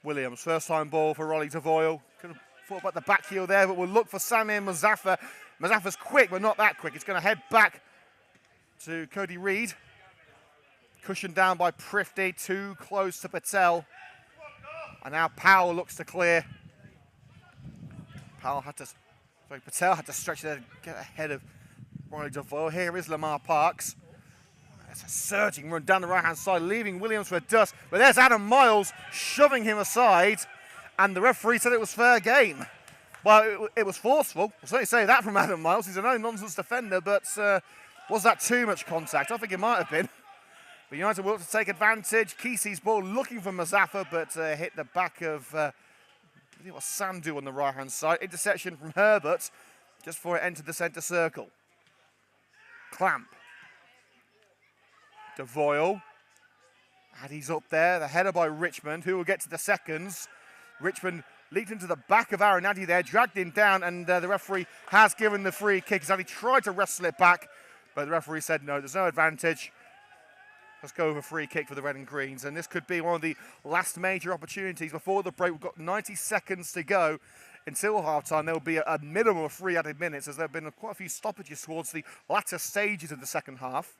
Williams, first time ball for Rolly DeVoyle. Could have thought about the back heel there, but we'll look for Samir Mazaffer. Mazaffer's quick, but not that quick. It's going to head back to Cody Reed. Cushioned down by Prifty, too close to Patel. And now Powell looks to clear. Patel had to stretch there to get ahead of Rolly DeVoyle. Here is Lamar Parks. It's a surging run down the right-hand side, leaving Williams for dust. But there's Adam Miles shoving him aside, and the referee said it was fair game. Well, it was forceful. I'll certainly say that from Adam Miles. He's a no-nonsense defender, but was that too much contact? I think it might have been. But United will look to take advantage. Kesey's ball looking for Mazaffer, but hit the back of, I think it was Sandu on the right-hand side. Interception from Herbert, just before it entered the centre circle. Clamp. DeVoyle. Addy's up there. The header by Richmond, who will get to the seconds. Richmond leaped into the back of Aaron Addy there, dragged him down, and the referee has given the free kick. As Addy tried to wrestle it back, but the referee said no, there's no advantage. Let's go with a free kick for the Red and Greens, and this could be one of the last major opportunities before the break. We've got 90 seconds to go until half-time. There will be a minimum of 3 added minutes, as there have been quite a few stoppages towards the latter stages of the second half.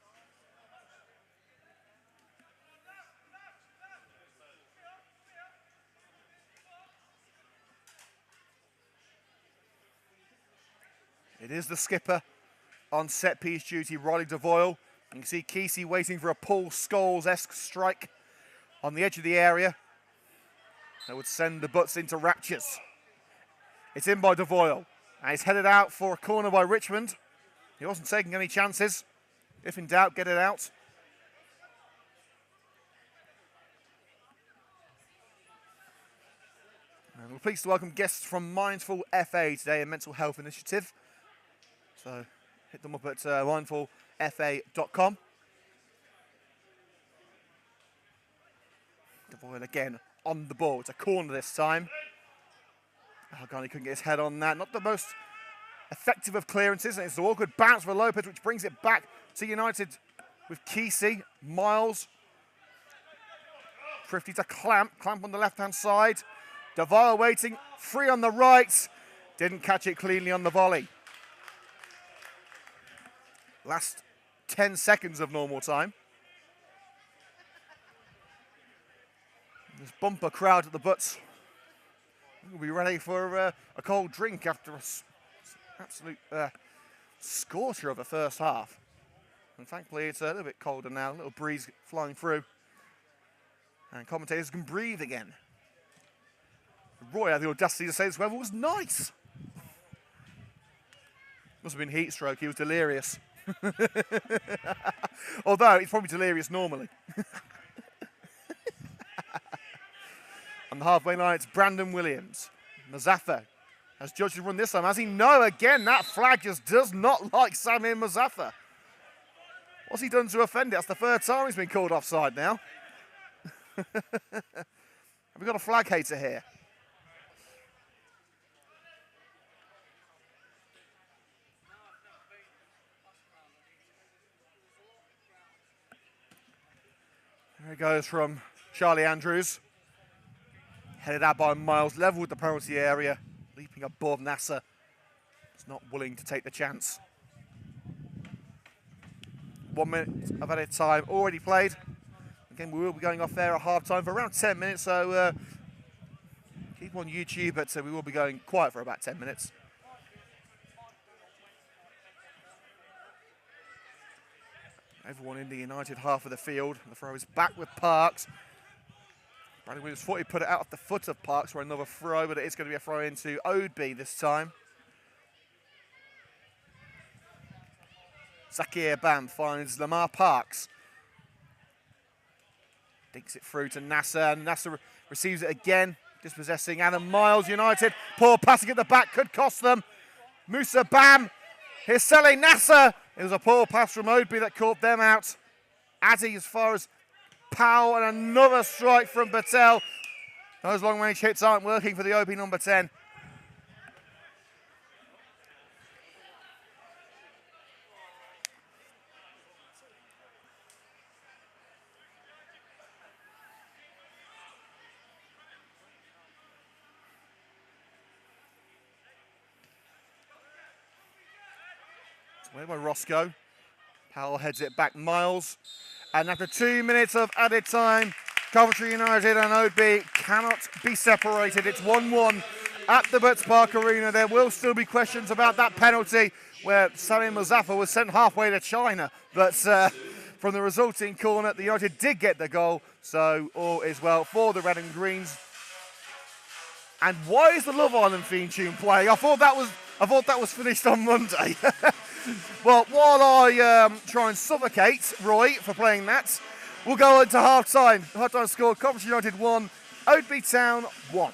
It is the skipper on set-piece duty, Rolly DeVoyle. You can see Kesey waiting for a Paul Scholes-esque strike on the edge of the area. That would send the Butts into raptures. It's in by DeVoyle. And he's headed out for a corner by Richmond. He wasn't taking any chances. If in doubt, get it out. And we're pleased to welcome guests from Mindful FA today, a mental health initiative. So hit them up at mindfulfa.com. DeVoyle again on the ball. It's a corner this time. Hagani couldn't get his head on that. Not the most effective of clearances. And it's an awkward bounce for Lopez, which brings it back to United with Kesey, Miles. Thrifty to Clamp. Clamp on the left-hand side. DeVoyle waiting. Free on the right. Didn't catch it cleanly on the volley. Last 10 seconds of normal time. This bumper crowd at the Butts will be ready for a cold drink after an absolute scorcher of the first half. And thankfully it's a little bit colder now, a little breeze flying through. And commentators can breathe again. Roy had the audacity to say this weather was nice. Must have been heat stroke, he was delirious. Although, he's probably delirious normally. On the halfway line, it's Brandon Williams. Mazaffa has judged his run this time. Has he? No, again, that flag just does not like Samir Mazaffa. What's he done to offend it? That's the third time he's been called offside now. Have we got a flag hater here? There it goes from Charlie Andrews. Headed out by Miles, level with the penalty area, leaping above Nasser. He's not willing to take the chance. 1 minute of added time already played. Again, we will be going off there at half time for around 10 minutes, so keep on YouTube, but we will be going quiet for about 10 minutes. Everyone in the United half of the field. The throw is back with Parks. Brandon Williams thought he put it out of the foot of Parks for another throw, but it is going to be a throw into Oadby this time. Zakir Bam finds Lamar Parks. Dinks it through to Nasser, and Nasser receives it again, dispossessing Adam Miles. United, poor passing at the back, could cost them. Musa Bam, here's Saleh Nasser. It was a poor pass from Oadby that caught them out. Addy as far as Powell, and another strike from Patel. Those long-range hits aren't working for the Oadby number 10. Where by Roscoe. Powell heads it back Miles. And after 2 minutes of added time, Coventry United and Oadby cannot be separated. It's 1-1 at the Butts Park Arena. There will still be questions about that penalty where Samir Mazaffa was sent halfway to China. But from the resulting corner, the United did get the goal. So all is well for the Red and Greens. And why is the Love Island theme tune playing? I thought that was finished on Monday. Well, while I try and suffocate Roy for playing that, we'll go into half-time. Half-time score, Coventry United 1, Oadby Town 1.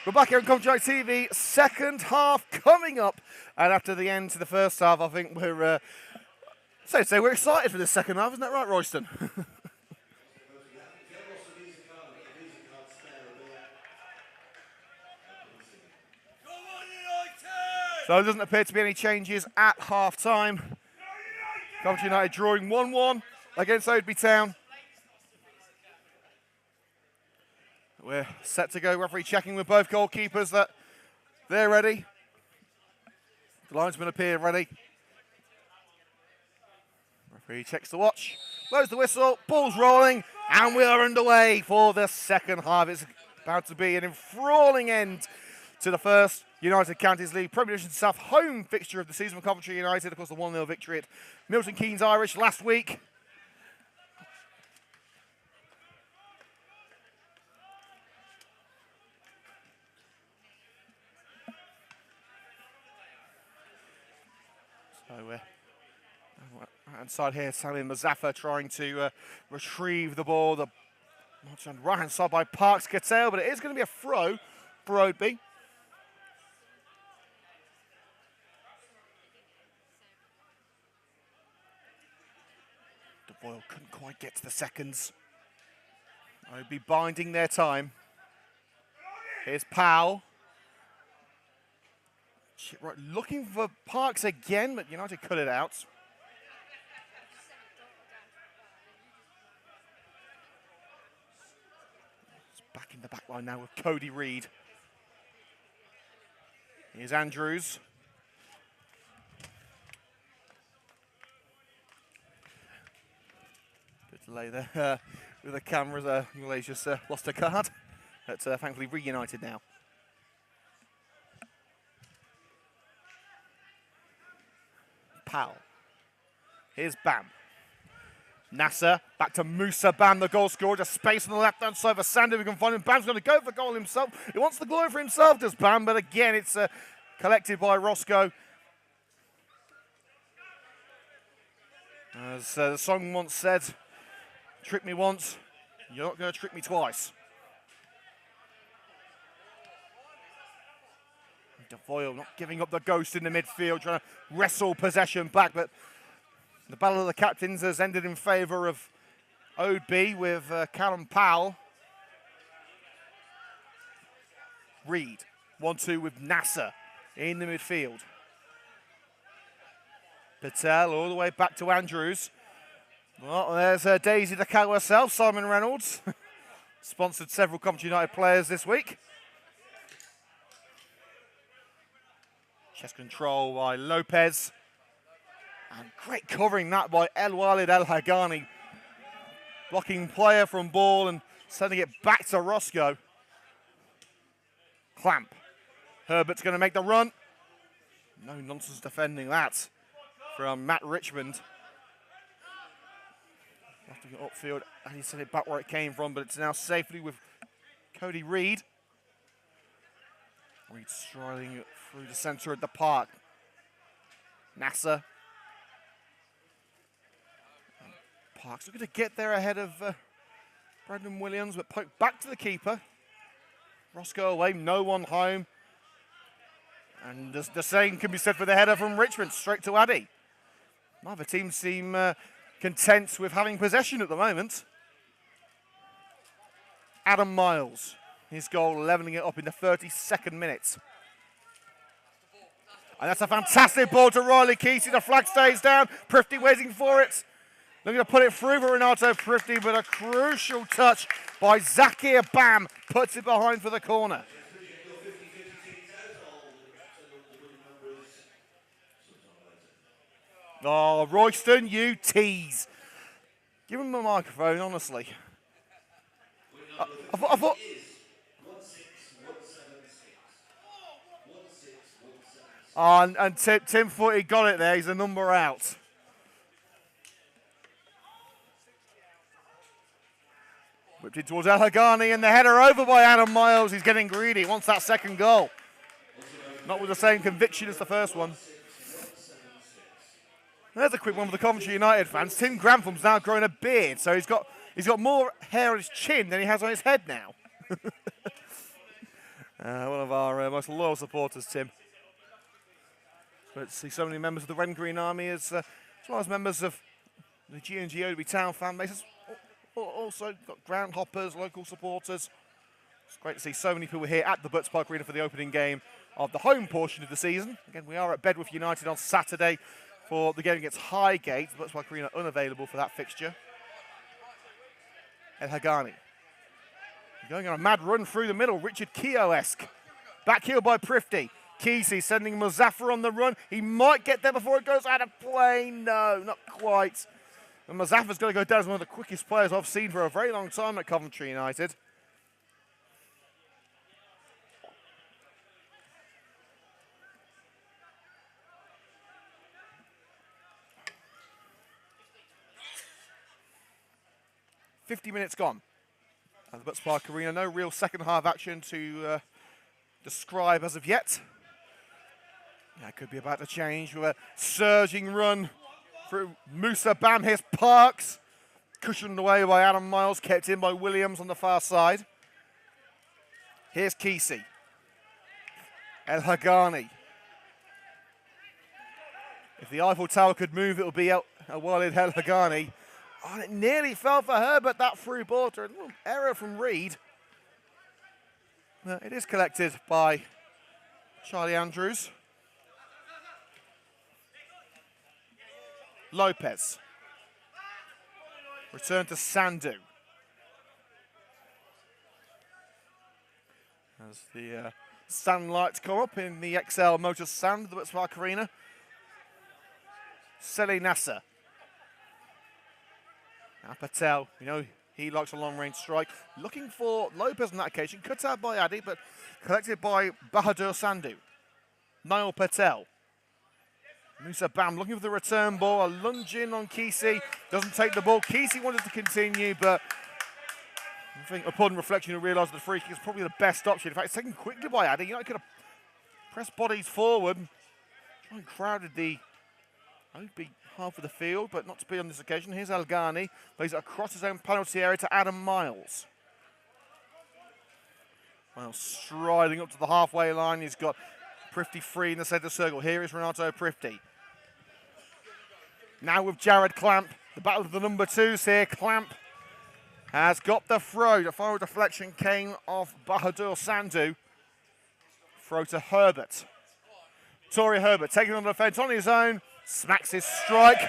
We're back here on Coventry United TV. Second half coming up. And after the end to the first half, I think we're we're excited for this second half. Isn't that right, Royston? So there doesn't appear to be any changes at half-time. Coventry United drawing 1-1 against Oadby Town. We're set to go. Referee checking with both goalkeepers that they're ready. The linesmen appear ready. Referee checks the watch, blows the whistle, ball's rolling, and we are underway for the second half. It's about to be an enthralling end to the first United Counties League Premier Division South home fixture of the season for Coventry United. Of course, the 1-0 victory at Milton Keynes Irish last week. So we're right-hand side here, Sami Mazaffa trying to retrieve the ball. The right-hand side by Parks Cattell, but it is going to be a throw for Oadby. Boyle couldn't quite get to the seconds. Oadby binding their time. Here's Powell. Right, looking for Parks again, but United cut it out. It's back in the back line now with Cody Reid. Here's Andrews. Delay there with the cameras. Malaysia's lost a card. But thankfully reunited now. Powell. Here's Bam. Nasser back to Musa Bam, the goal scorer. Just space on the left-hand side for Sandy. We can find him. Bam's going to go for goal himself. He wants the glory for himself, does Bam. But again, it's collected by Roscoe. As the song once said, trick me once, you're not going to trick me twice. DeVoyle not giving up the ghost in the midfield, trying to wrestle possession back, but the battle of the captains has ended in favour of Oadby with Callum Powell. Reid, 1-2 with Nasser in the midfield. Patel all the way back to Andrews. Well, there's Daisy the cow herself, Simon Reynolds. Sponsored several Coventry United players this week. Chest control by Lopez. And great covering that by El Walid El Hagani. Blocking player from ball and sending it back to Roscoe. Clamp. Herbert's going to make the run. No nonsense defending that from Matt Richmond. Have to get upfield, and he sent it back where it came from, but it's now safely with Cody Reid. Reid striding through the centre of the park. Nasser. And Parks looking to get there ahead of Brendan Williams, but poked back to the keeper. Roscoe away, no one home. And the same can be said for the header from Richmond, straight to Addy. Neither team seem content with having possession at the moment. Adam Miles, his goal levelling it up in the 32nd minute. And that's a fantastic ball to Riley Kesey. The flag stays down. Prifty waiting for it. Looking to put it through for Renato Prifty, but a crucial touch by Zakir Bam puts it behind for the corner. Oh, Royston, you tease. Give him a microphone, honestly. I thought. Oh, and Tim Footy got it there. He's a number out. Whipped it towards El Hagani, and the header over by Adam Miles. He's getting greedy. Wants that second goal. Not with the same conviction as the first one. There's a quick one for the Coventry United fans. Tim Grantham's now growing a beard, so he's got more hair on his chin than he has on his head now. One of our most loyal supporters, Tim. But see so many members of the Red and Green Army as well as members of the GNG Oadby Town fan base. Also got ground hoppers, local supporters. It's great to see so many people here at the Butts Park Arena for the opening game of the home portion of the season. Again, we are at Bedworth United on Saturday for the game against Highgate. The Butts Park Arena unavailable for that fixture. El Hagani going on a mad run through the middle, Richard Keogh-esque. Back heel by Prifty. Kesey sending Muzaffar on the run. He might get there before it goes out of play. No, not quite. And Muzaffar's going to go down as one of the quickest players I've seen for a very long time at Coventry United. "50 minutes gone at the Butts Park Arena. No real second half action to describe as of yet. That could be about to change with a surging run through Musa Bam. Here's Parks, cushioned away by Adam Miles, kept in by Williams on the far side. Here's Kesey. El Hagani. If the Eiffel Tower could move, it would be Walid El Hagani. Oh, it nearly fell for Herbert, that through ball. A little error from Reed. It is collected by Charlie Andrews. Lopez. Return to Sandu. As the stand lights come up in the XL Motor Stand at the Butts Park Arena. Seli Nasser. Now Patel, he likes a long-range strike. Looking for Lopez on that occasion. Cut out by Addy, but collected by Bahadur Sandhu. Niall Patel. Musa Bam looking for the return ball. A lunge in on Kesey. Doesn't take the ball. Kesey wanted to continue, but I think upon reflection he realised the free kick is probably the best option. In fact, it's taken quickly by Addy. He could have pressed bodies forward. Trying crowded the Oadby half of the field, but not to be on this occasion. Here's El Ghani. Plays it across his own penalty area to Adam Miles. Miles striding up to the halfway line. He's got Prifty free in the centre circle. Here is Renato Prifty. Now with Jared Clamp. The battle of the number twos here. Clamp has got the throw. The final deflection came off Bahadur Sandhu. Throw to Herbert. Tory Herbert taking on the defence on his own. Smacks his strike.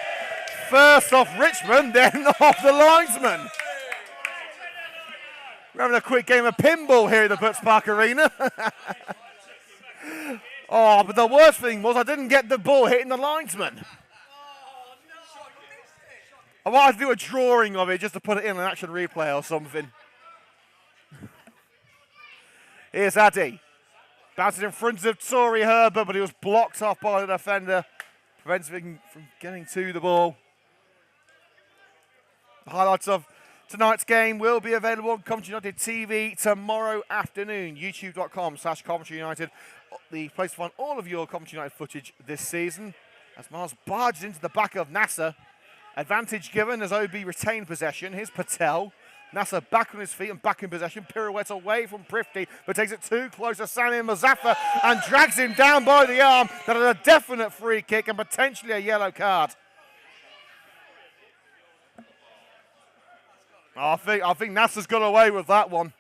First off Richmond, then off the linesman. We're having a quick game of pinball here at the Butts Park Arena. Oh, but the worst thing was I didn't get the ball hitting the linesman. I might have to do a drawing of it just to put it in an action replay or something. Here's Addy. Bouncing in front of Tory Herbert, but he was blocked off by the defender. Prevents him from getting to the ball. The highlights of tonight's game will be available on Coventry United TV tomorrow afternoon. YouTube.com/Coventry United. The place to find all of your Coventry United footage this season. As Miles barges into the back of Nasser. Advantage given as Oadby retained possession. Here's Patel. Nasser back on his feet and back in possession. Pirouette away from Prifty, but takes it too close to Sami Muzaffar and drags him down by the arm. That is a definite free kick and potentially a yellow card. I think Nasser's got away with that one.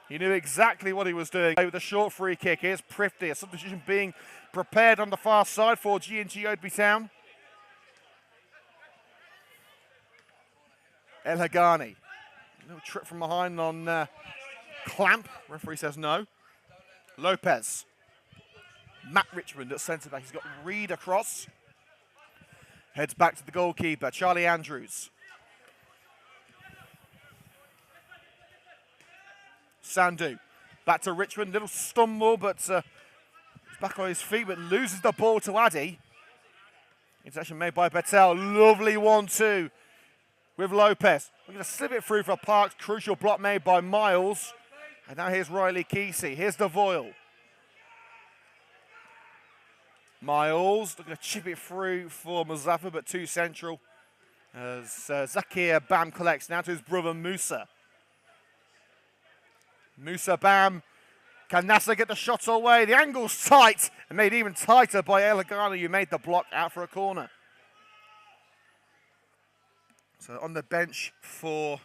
He knew exactly what he was doing with a short free kick. Here's Prifty, a substitution being prepared on the far side for GNG Oadby Town. El Hagani. A little trip from behind on Clamp. Referee says no. Lopez. Matt Richmond at centre back. He's got Reed across. Heads back to the goalkeeper, Charlie Andrews. Sandhu. Back to Richmond. Little stumble, but he's back on his feet, but loses the ball to Addy. Interception made by Patel. Lovely 1-2. With Lopez. We're going to slip it through for Parks. Crucial block made by Miles. And now here's Riley Kesey. Here's Devoyle. Miles looking to chip it through for Muzaffar, but too central. As Zakir Bam collects now to his brother Musa. Musa Bam Can Nasser get the shot away? The angle's tight and made even tighter by El Hagani, who made the block out for a corner. So on the bench for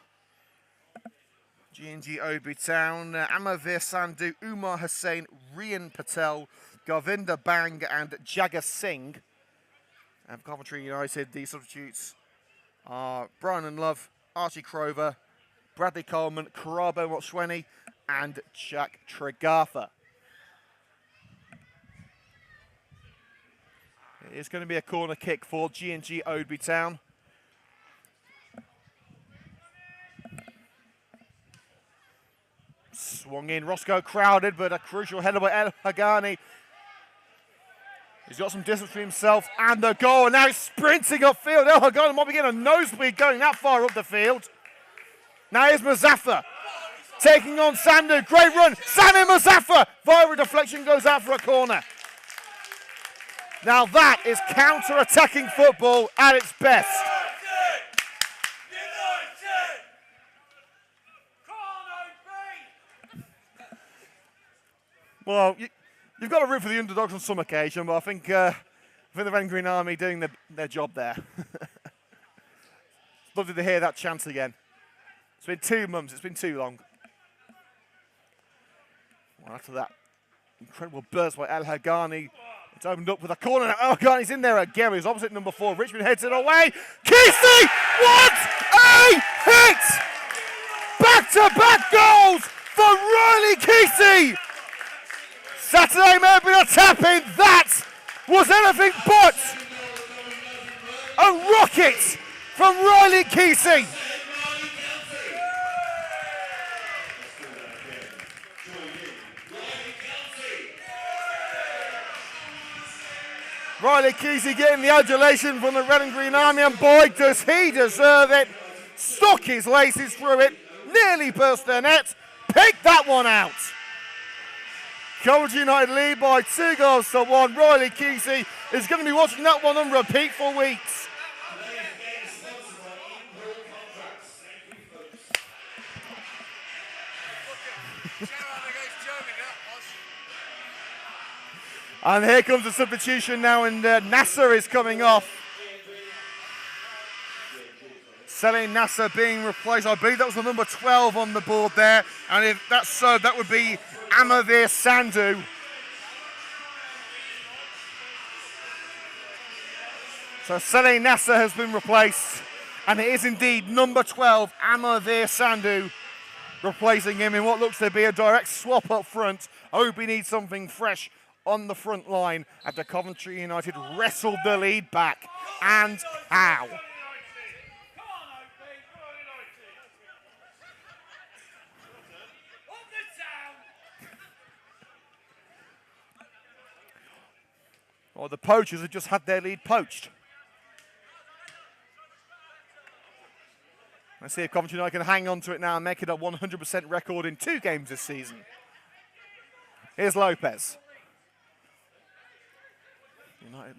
GNG Oadby Town, Amavir Sandhu, Umar Hussain, Rian Patel, Govinda Bang and Jagger Singh. And for Coventry United, the substitutes are Brian and Love, Archie Crover, Bradley Coleman, Karabo Motsweni and Jack Tregartha. It is going to be a corner kick for GNG Oadby Town. Swung in, Roscoe crowded, but a crucial header by El Hagani. He's got some distance for himself and the goal, and now he's sprinting upfield. El Hagani might be getting a nosebleed going that far up the field. Now here's Muzaffar taking on Sandhu. Great run, Sami Muzaffar via a deflection goes out for a corner. Now that is counter-attacking football at its best. Well, you've got to root for the underdogs on some occasion, but I think the Red and Green Army doing their job there. Lovely to hear that chant again. It's been 2 months, it's been too long. Well, after that incredible burst by El Hagani, it's opened up with a corner. Now El Hagani's in there again. He's opposite number 4. Richmond heads it away. Kesey! What a hit! Back-to-back goals for Riley Kesey! Saturday may have been a tap-in. That was anything but a rocket from Riley Kesey. Riley Kesey getting the adulation from the Red and Green Army, and boy, does he deserve it. Stuck his laces through it, nearly burst their net, picked that one out. Coventry United lead by 2-1. Riley Kesey is going to be watching that one on repeat for weeks. And here comes the substitution now, and Nasser is coming off. Salim Nasser being replaced. I believe that was the number 12 on the board there. And if that's so, that would be Amavir Sandhu. So Salim Nasser has been replaced. And it is indeed number 12, Amavir Sandhu, replacing him in what looks to be a direct swap up front. Oadby needs something fresh on the front line after Coventry United wrestled the lead back. And how? Well, the poachers have just had their lead poached. Let's see if Coventry United can hang on to it now and make it a 100% record in 2 games this season. Here's Lopez. United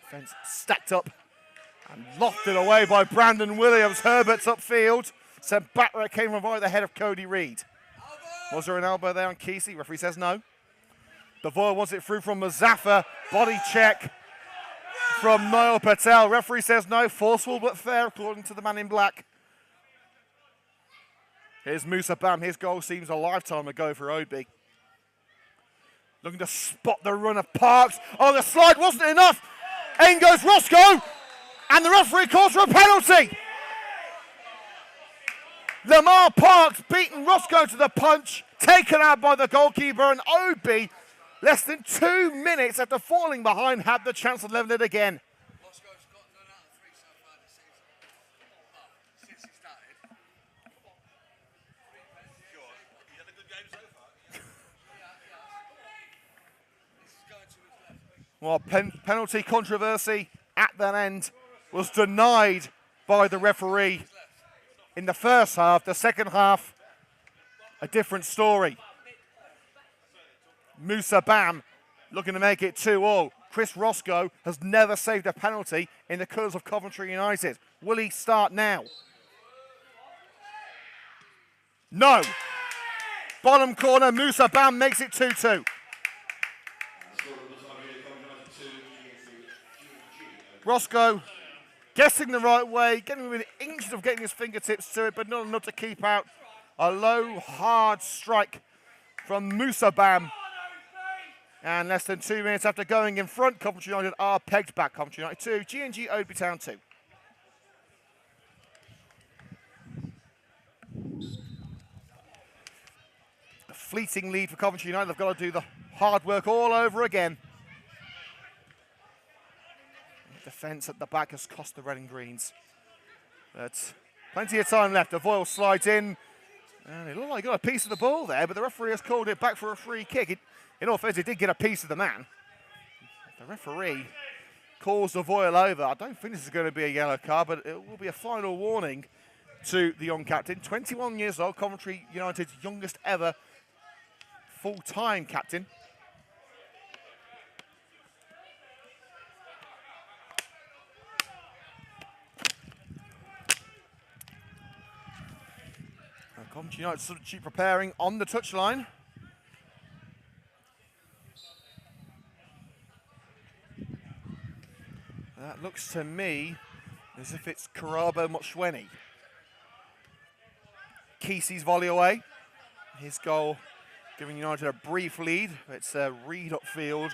defence stacked up and lofted away by Brandon Williams. Herbert's upfield. Sent back where it came from via the head of Cody Reed. Was there an elbow there on Kesey? Referee says no. The Voil wants it through from Muzaffar. Body check from Niall Patel. Referee says no. Forceful but fair according to the man in black. Here's Musa Bam. His goal seems a lifetime ago for Oadby. Looking to spot the run of Parks. Oh, the slide wasn't enough. In goes Roscoe. And the referee calls for a penalty. Lamar Parks beaten Roscoe to the punch. Taken out by the goalkeeper. And Oadby, less than 2 minutes after falling behind, had the chance to level it again.
Roscoe's got none out of 3 so far this season. Oh, since he started. Sure. He had a good game so far. This is going to his left.
Well, penalty controversy at that end was denied by the referee in the first half. The second half, a different story. Musa Bam looking to make it 2-2. Chris Roscoe has never saved a penalty in the colours of Coventry United. Will he start now? No. Bottom corner, Musa Bam makes it 2-2. Roscoe guessing the right way, getting within inches of getting his fingertips to it, but not enough to keep out a low, hard strike from Musa Bam. And less than 2 minutes after going in front, Coventry United are pegged back. Coventry United 2, GNG Oadby Town 2. A fleeting lead for Coventry United. They've got to do the hard work all over again. Defence at the back has cost the Red and Greens. But plenty of time left. Avoyle slides in. And it looked like he got a piece of the ball there, but the referee has called it back for a free kick. In all fairness, he did get a piece of the man. The referee calls Avoyle over. I don't think this is going to be a yellow card, but it will be a final warning to the young captain. 21 years old, Coventry United's youngest ever full-time captain. Coventry United sort of preparing on the touchline. That looks to me as if it's Karabo Motsweni. Kesey's volley away. His goal giving United a brief lead. It's Reed upfield.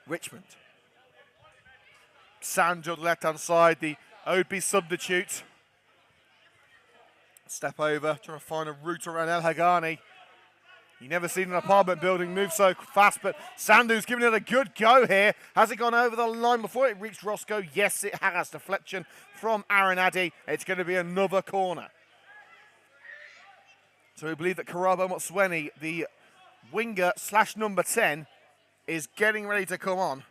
Richmond. Sanjo on the left-hand side, the Oadby substitute. Step over, trying to find a route around El Hagani. You never seen an apartment building move so fast, but Sandu's giving it a good go here. Has it gone over the line before it reached Roscoe? Yes, it has. Deflection from Aaron Addy. It's going to be another corner. So we believe that Karabo Motsweni, the winger / number 10, is getting ready to come on.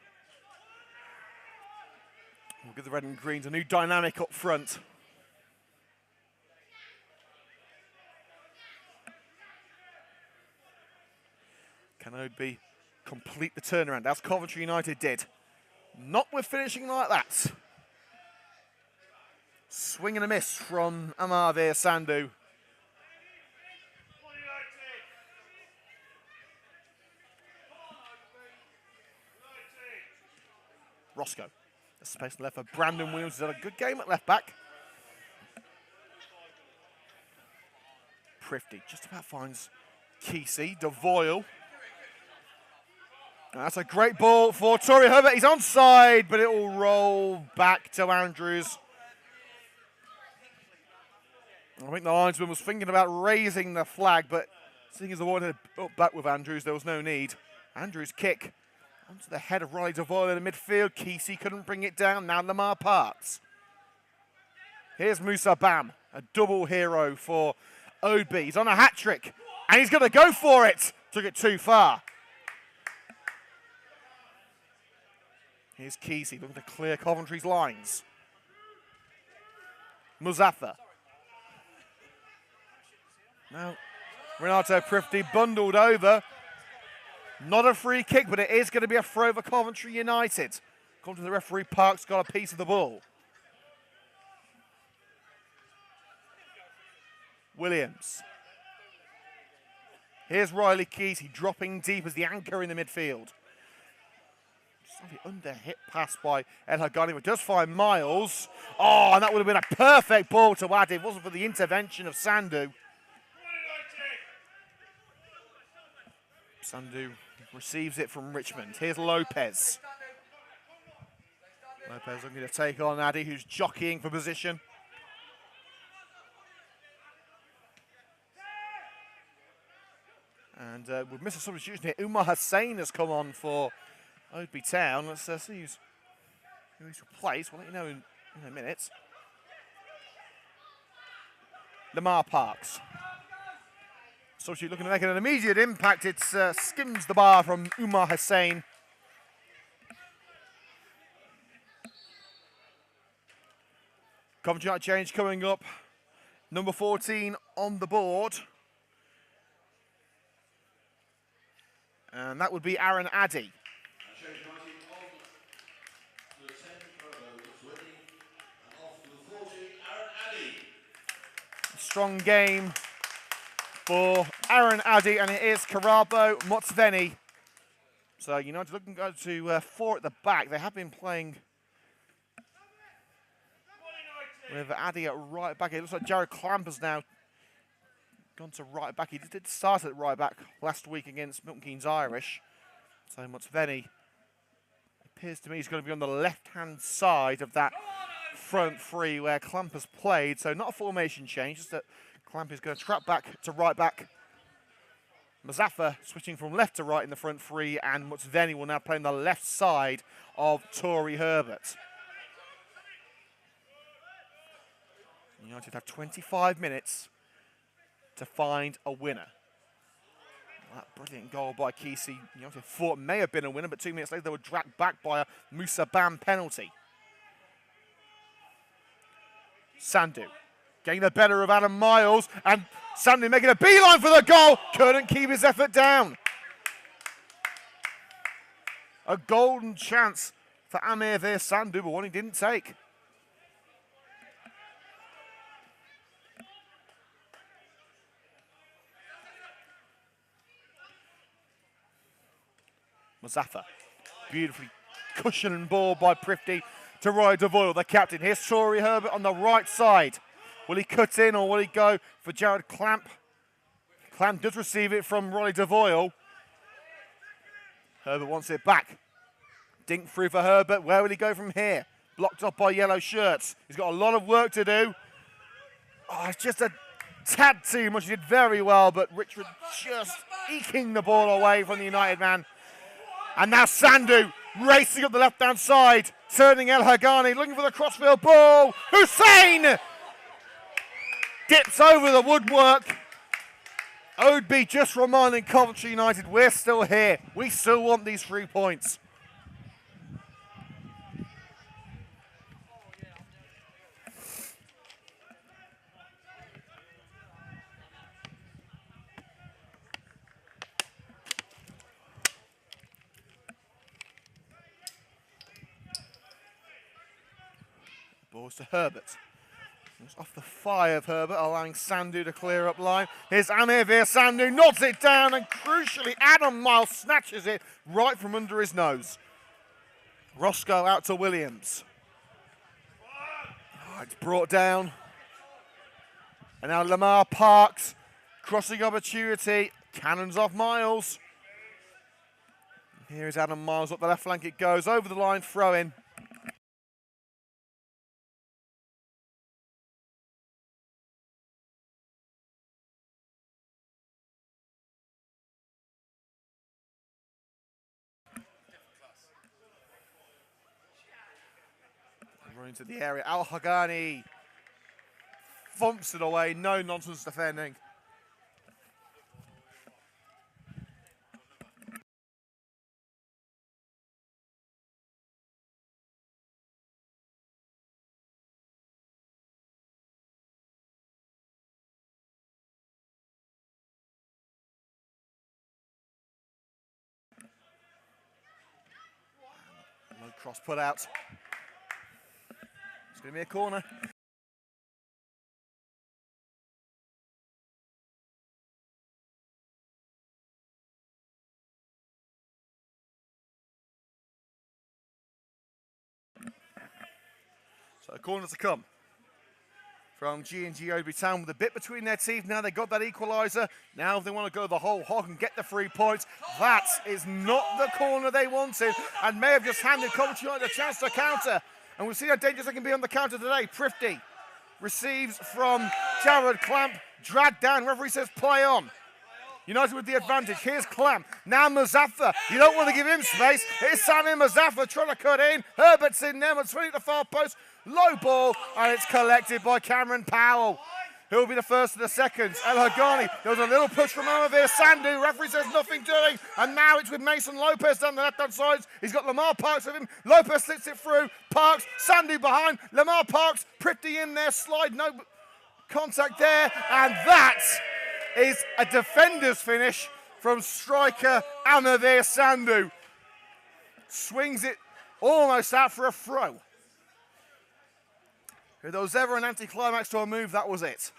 We'll give the Red and Greens a new dynamic up front. Can Oadby complete the turnaround, as Coventry United did? Not with finishing like that. Swing and a miss from Amarveer Sandu. Roscoe. The space left for Brandon Williams. He's had a good game at left back. Prifty just about finds Kesey. Devoyle. That's a great ball for Torrey Herbert. He's onside, but it will roll back to Andrews. I think the linesman was thinking about raising the flag, but seeing as the ball had up back with Andrews, there was no need. Andrews' kick onto the head of Riley Devoyle in the midfield. Kesey couldn't bring it down. Now Lamar Parks. Here's Musa Bam, a double hero for Oadby. He's on a hat-trick, and he's going to go for it. Took it too far. Here's Kesey looking to clear Coventry's lines. Muzaffar. Now, Renato Prifty bundled over. Not a free kick, but it is going to be a throw for Coventry United. According to the referee, Parks got a piece of the ball. Williams. Here's Riley Kesey dropping deep as the anchor in the midfield. Slightly under hit pass by El Hagani, but does find Miles. Oh, and that would have been a perfect ball to add if it wasn't for the intervention of Sandu. Sandu receives it from Richmond. Here's Lopez. Lopez looking to take on Addy, who's jockeying for position. And we've missed a substitution here. Umar Hussain has come on for Oadby Town. Let's see who's replaced. We'll let you know in a minute. Lamar Parks. Substitute looking to make an immediate impact. It skims the bar from Umar Hussain. Coventry United change coming up. Number 14 on the board. And that would be Aaron Addy. Strong game for Aaron Addy, and it is Karabo Motsveni. So United looking to go to 4 at the back. They have been playing with Addy at right back. It looks like Jared Clamp has now gone to right back. He did start at right back last week against Milton Keynes Irish. So Motsveni appears to me he's going to be on the left-hand side of that front three where Clamp has played. So not a formation change, just that Clamp is going to trap back to right back. Mazaffa switching from left to right in the front three, and Motsveni will now play on the left side of Tory Herbert. United have 25 minutes to find a winner. That brilliant goal by Kesey, United thought may have been a winner, but 2 minutes later they were dragged back by a Musa Bam penalty. Sandu getting the better of Adam Miles, and Sandu making a beeline for the goal. Couldn't keep his effort down. A golden chance for Amir Veer Sandu, but one he didn't take. Mazaffa, beautifully cushioned ball by Prifty to Roy Devoyle, the captain. Here's Tory Herbert on the right side. Will he cut in or will he go for Jared Clamp? Clamp does receive it from Roy Devoyle. Herbert wants it back. Dink through for Herbert. Where will he go from here? Blocked off by yellow shirts. He's got a lot of work to do. Oh, it's just a tad too much. He did very well, but Richard just eking the ball away from the United man. And now Sandu racing up the left-hand side, turning El Hagani, looking for the crossfield ball. Hussein dips over the woodwork. Oadby just reminding Coventry United, we're still here. We still want these 3 points. Balls to Herbert. It's off the fly of Herbert, allowing Sandu to clear up line. Here's Amir Veer Sandu, nods it down, and crucially, Adam Miles snatches it right from under his nose. Roscoe out to Williams. Oh, it's brought down. And now Lamar Parks, crossing opportunity, cannons off Miles. Here's Adam Miles up the left flank, it goes over the line, throw in. Running to the area, Al Hagani thumps it away, no nonsense defending. No cross put out. It's going to be a corner. So a corner to come from GNG Oadby Town with a bit between their teeth. Now they got that equaliser. Now if they want to go the whole hog and get the 3 points, that is not the corner they wanted and may have just handed Coventry United a chance to counter. And we'll see how dangerous they can be on the counter today. Prifty receives from Jared Clamp, dragged down. Referee says play on. United with the advantage. Here's Clamp. Now Mazaffa. You don't want to give him space. Here's Samir Mazaffa trying to cut in. Herbert's in there. Swinging at the far post. Low ball. And it's collected by Cameron Powell. He'll be the first of the seconds. El Hagani. There was a little push from Amir Sandu. Referee says nothing doing. And now it's with Mason Lopez down the left-hand side. He's got Lamar Parks with him. Lopez slits it through. Parks. Sandu behind. Lamar Parks. Pretty in there. Slide. No contact there. And that is a defender's finish from striker Amir Sandu. Swings it almost out for a throw. If there was ever an anticlimax to a move, that was it.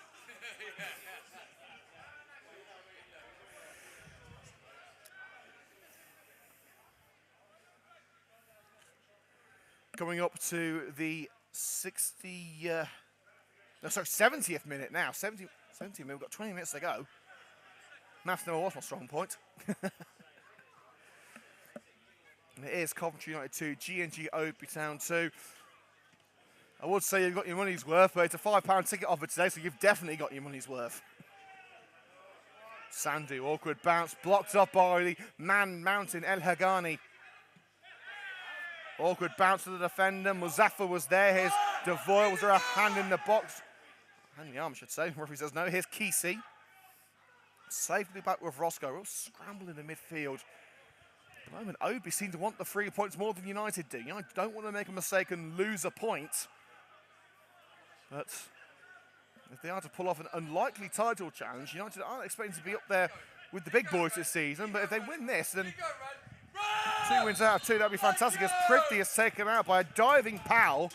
Coming up to the 70th minute now. 70 minutes, we've got 20 minutes to go. Maths never was my strong point. And it is Coventry United 2, GNG Oadby Town 2. I would say you've got your money's worth, but it's a £5 ticket offer today, so you've definitely got your money's worth. Sandu, awkward bounce, blocked up by the man mountain El Hagani. Awkward bounce to the defender. Muzaffar was there. Here's Devoy. Was there a hand in the box? Hand in the arm, I should say. Referee says no. Here's Kesey. Safely back with Roscoe. Real scramble in the midfield. At the moment, Oadby seem to want the 3 points more than United do. United don't want to make a mistake and lose a point. But if they are to pull off an unlikely title challenge, United aren't expecting to be up there with the big boys this season. But if they win this, then 2 wins out of 2, that'd be fantastic, as Prithvi is taken out by a diving Powell.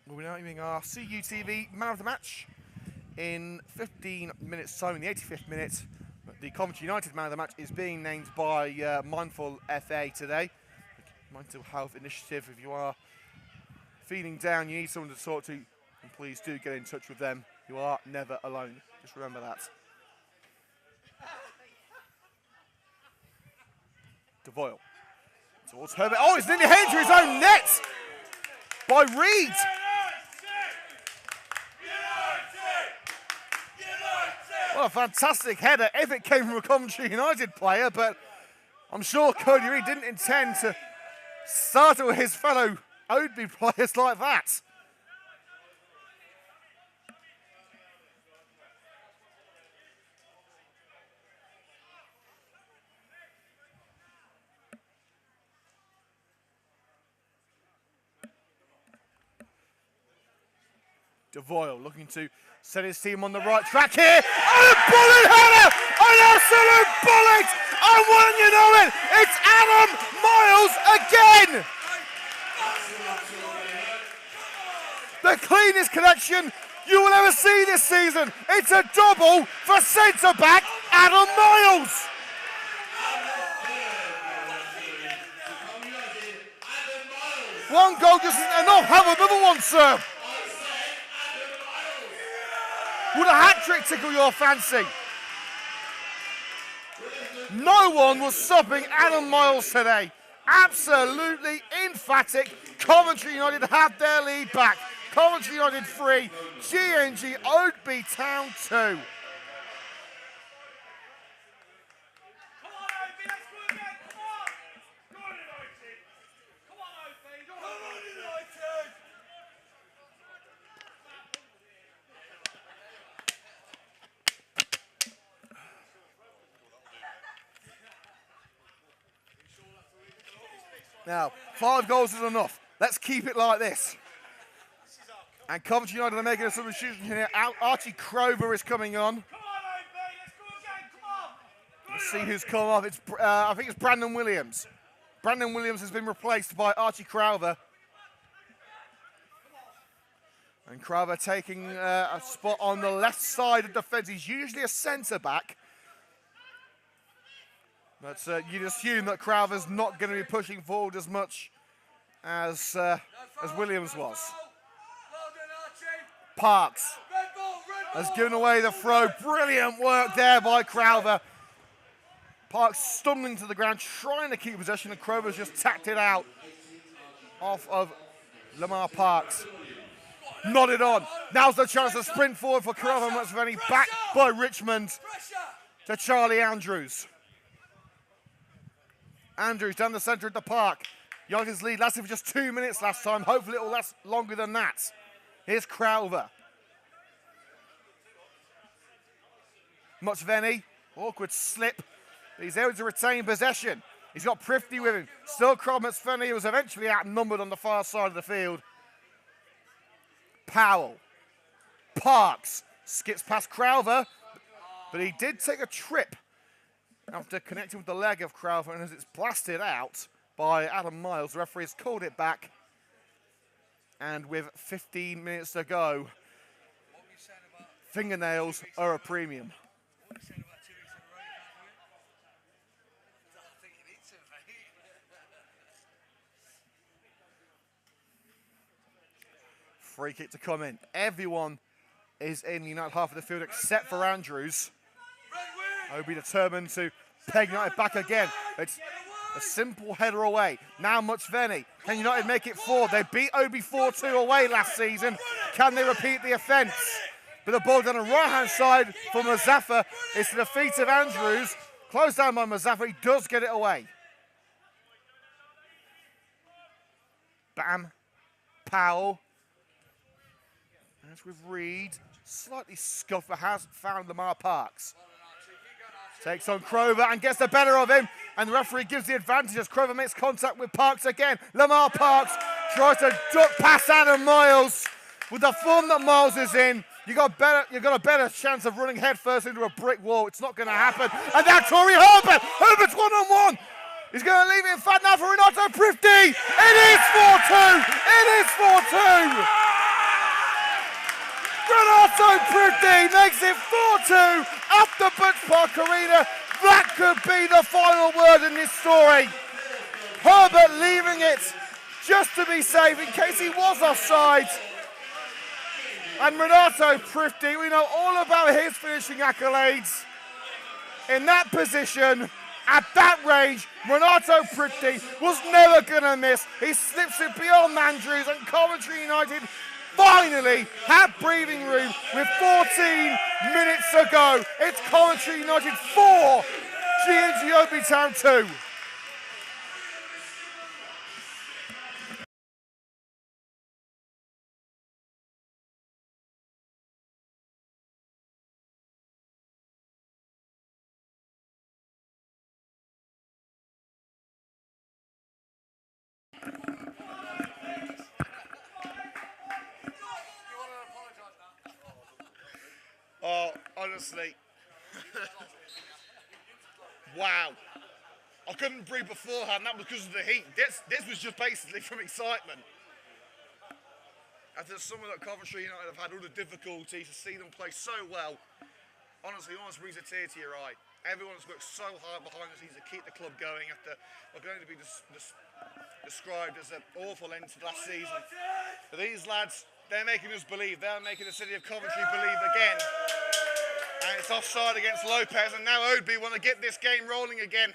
We'll be naming our CUTV man of the match in 15 minutes time, in the 85th minute. The Coventry United man of the match is being named by Mindful FA today. Mental Health Initiative. If you are feeling down, you need someone to talk to, and please do get in touch with them. You are never alone. Just remember that. Devoyle towards Herbert. Oh, it's nearly headed to his own net by Reed. What a fantastic header if it came from a Coventry United player, but I'm sure Cody Reed didn't intend to start it with his fellow Oadby players like that. Devoyle looking to set his team on the right track here. And a bullet header! An absolute bullet! And wouldn't you know it, it's Adam Miles again! The cleanest connection you will ever see this season. It's a double for centre-back Adam Miles. One goal just isn't enough. Have another one, sir. Would a hat-trick tickle your fancy? No one was stopping Adam Miles today. Absolutely emphatic. Coventry United have their lead back. Coventry United 3, GNG Oadby Town 2. Now, 5 goals is enough. Let's keep it like this. And Coventry United are making a substitution here. Archie Crover is coming on. Let's see who's come off. It's, I think it's Brandon Williams. Brandon Williams has been replaced by Archie Crover. And Crover taking a spot on the left side of defence. He's usually a centre-back. But you'd assume that Crowther's not going to be pushing forward as much as Williams was. Parks has given away the throw. Brilliant work there by Crowther. Parks stumbling to the ground, trying to keep possession, and Crowther's just tacked it out off of Lamar Parks. Nodded on. Now's the chance to sprint forward for Crowther. Mutsveni back by Richmond to Charlie Andrews. Andrews down the centre of the park. United's lead lasted for just 2 minutes last time. Hopefully it will last longer than that. Here's Crowther. Mutsveni, awkward slip. He's able to retain possession. He's got Prithvi with him. Still Mutsveni, was eventually outnumbered on the far side of the field. Powell. Parks skips past Crowther, but he did take a trip after connecting with the leg of Crowther, and as it's blasted out by Adam Miles, the referee has called it back. And with 15 minutes to go, fingernails are a premium. Free kick to come in. Everyone is in the United half of the field except for Andrews. Oadby determined to peg United back again. It's a simple header away. Now Muchveni. Can United make it 4? They beat Oadby 4-2 away last season. Can they repeat the offence? But the ball down the right-hand side for Mazaffa. It's to the feet of Andrews. Closed down by Mazaffa. He does get it away. Bam. Powell. As with Reed. Slightly scuffed, but has found Lamar Parks. Takes on Crover and gets the better of him. And the referee gives the advantage as Crover makes contact with Parks again. Lamar Parks tries to duck past Adam Miles. With the form that Miles is in, you got a better chance of running headfirst into a brick wall. It's not going to happen. And that's Torrey Herbert. Herbert's one-on-one. He's going to leave it in fat now for Renato Prifty. It is 4-2. It is 4-2. Renato Prifty makes it 4-2 at the Butts Park Arena. That could be the final word in this story. Herbert leaving it just to be safe in case he was offside. And Renato Prifty, we know all about his finishing accolades. In that position, at that range, Renato Prifty was never going to miss. He slips it beyond Andrews, and Coventry United finally had breathing room with 14 minutes to go. It's Coventry United 4, GNG Oadby Town 2.
Oh, honestly. Wow. I couldn't breathe beforehand, that was because of the heat. This was just basically from excitement. After the summer that Coventry United have had all the difficulties, to see them play so well, honestly, almost brings a tear to your eye. Everyone's worked so hard behind the scenes to keep the club going after what can only be described as an awful end to last season. But these lads, they're making us believe. They're making the city of Coventry believe again. And it's offside against Lopez, and now Oadby want to get this game rolling again.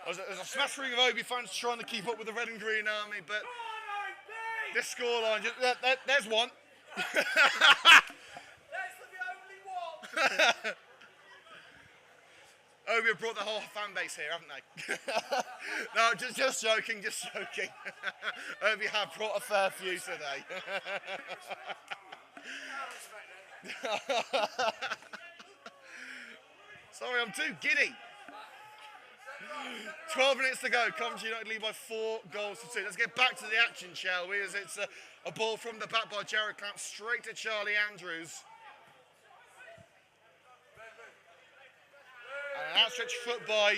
There's a smattering of Oadby fans trying to keep up with the red and green army, but this scoreline, there's one.
That's the only one.
Oadby have brought the whole fan base here, haven't they? No, just joking, just joking. Oadby have brought a fair few today. Sorry, I'm too giddy. 12 minutes to go. Coventry United lead by 4 goals to 2. Let's get back to the action, shall we? As it's a ball from the back by Jared Clamp straight to Charlie Andrews. And an outstretched foot by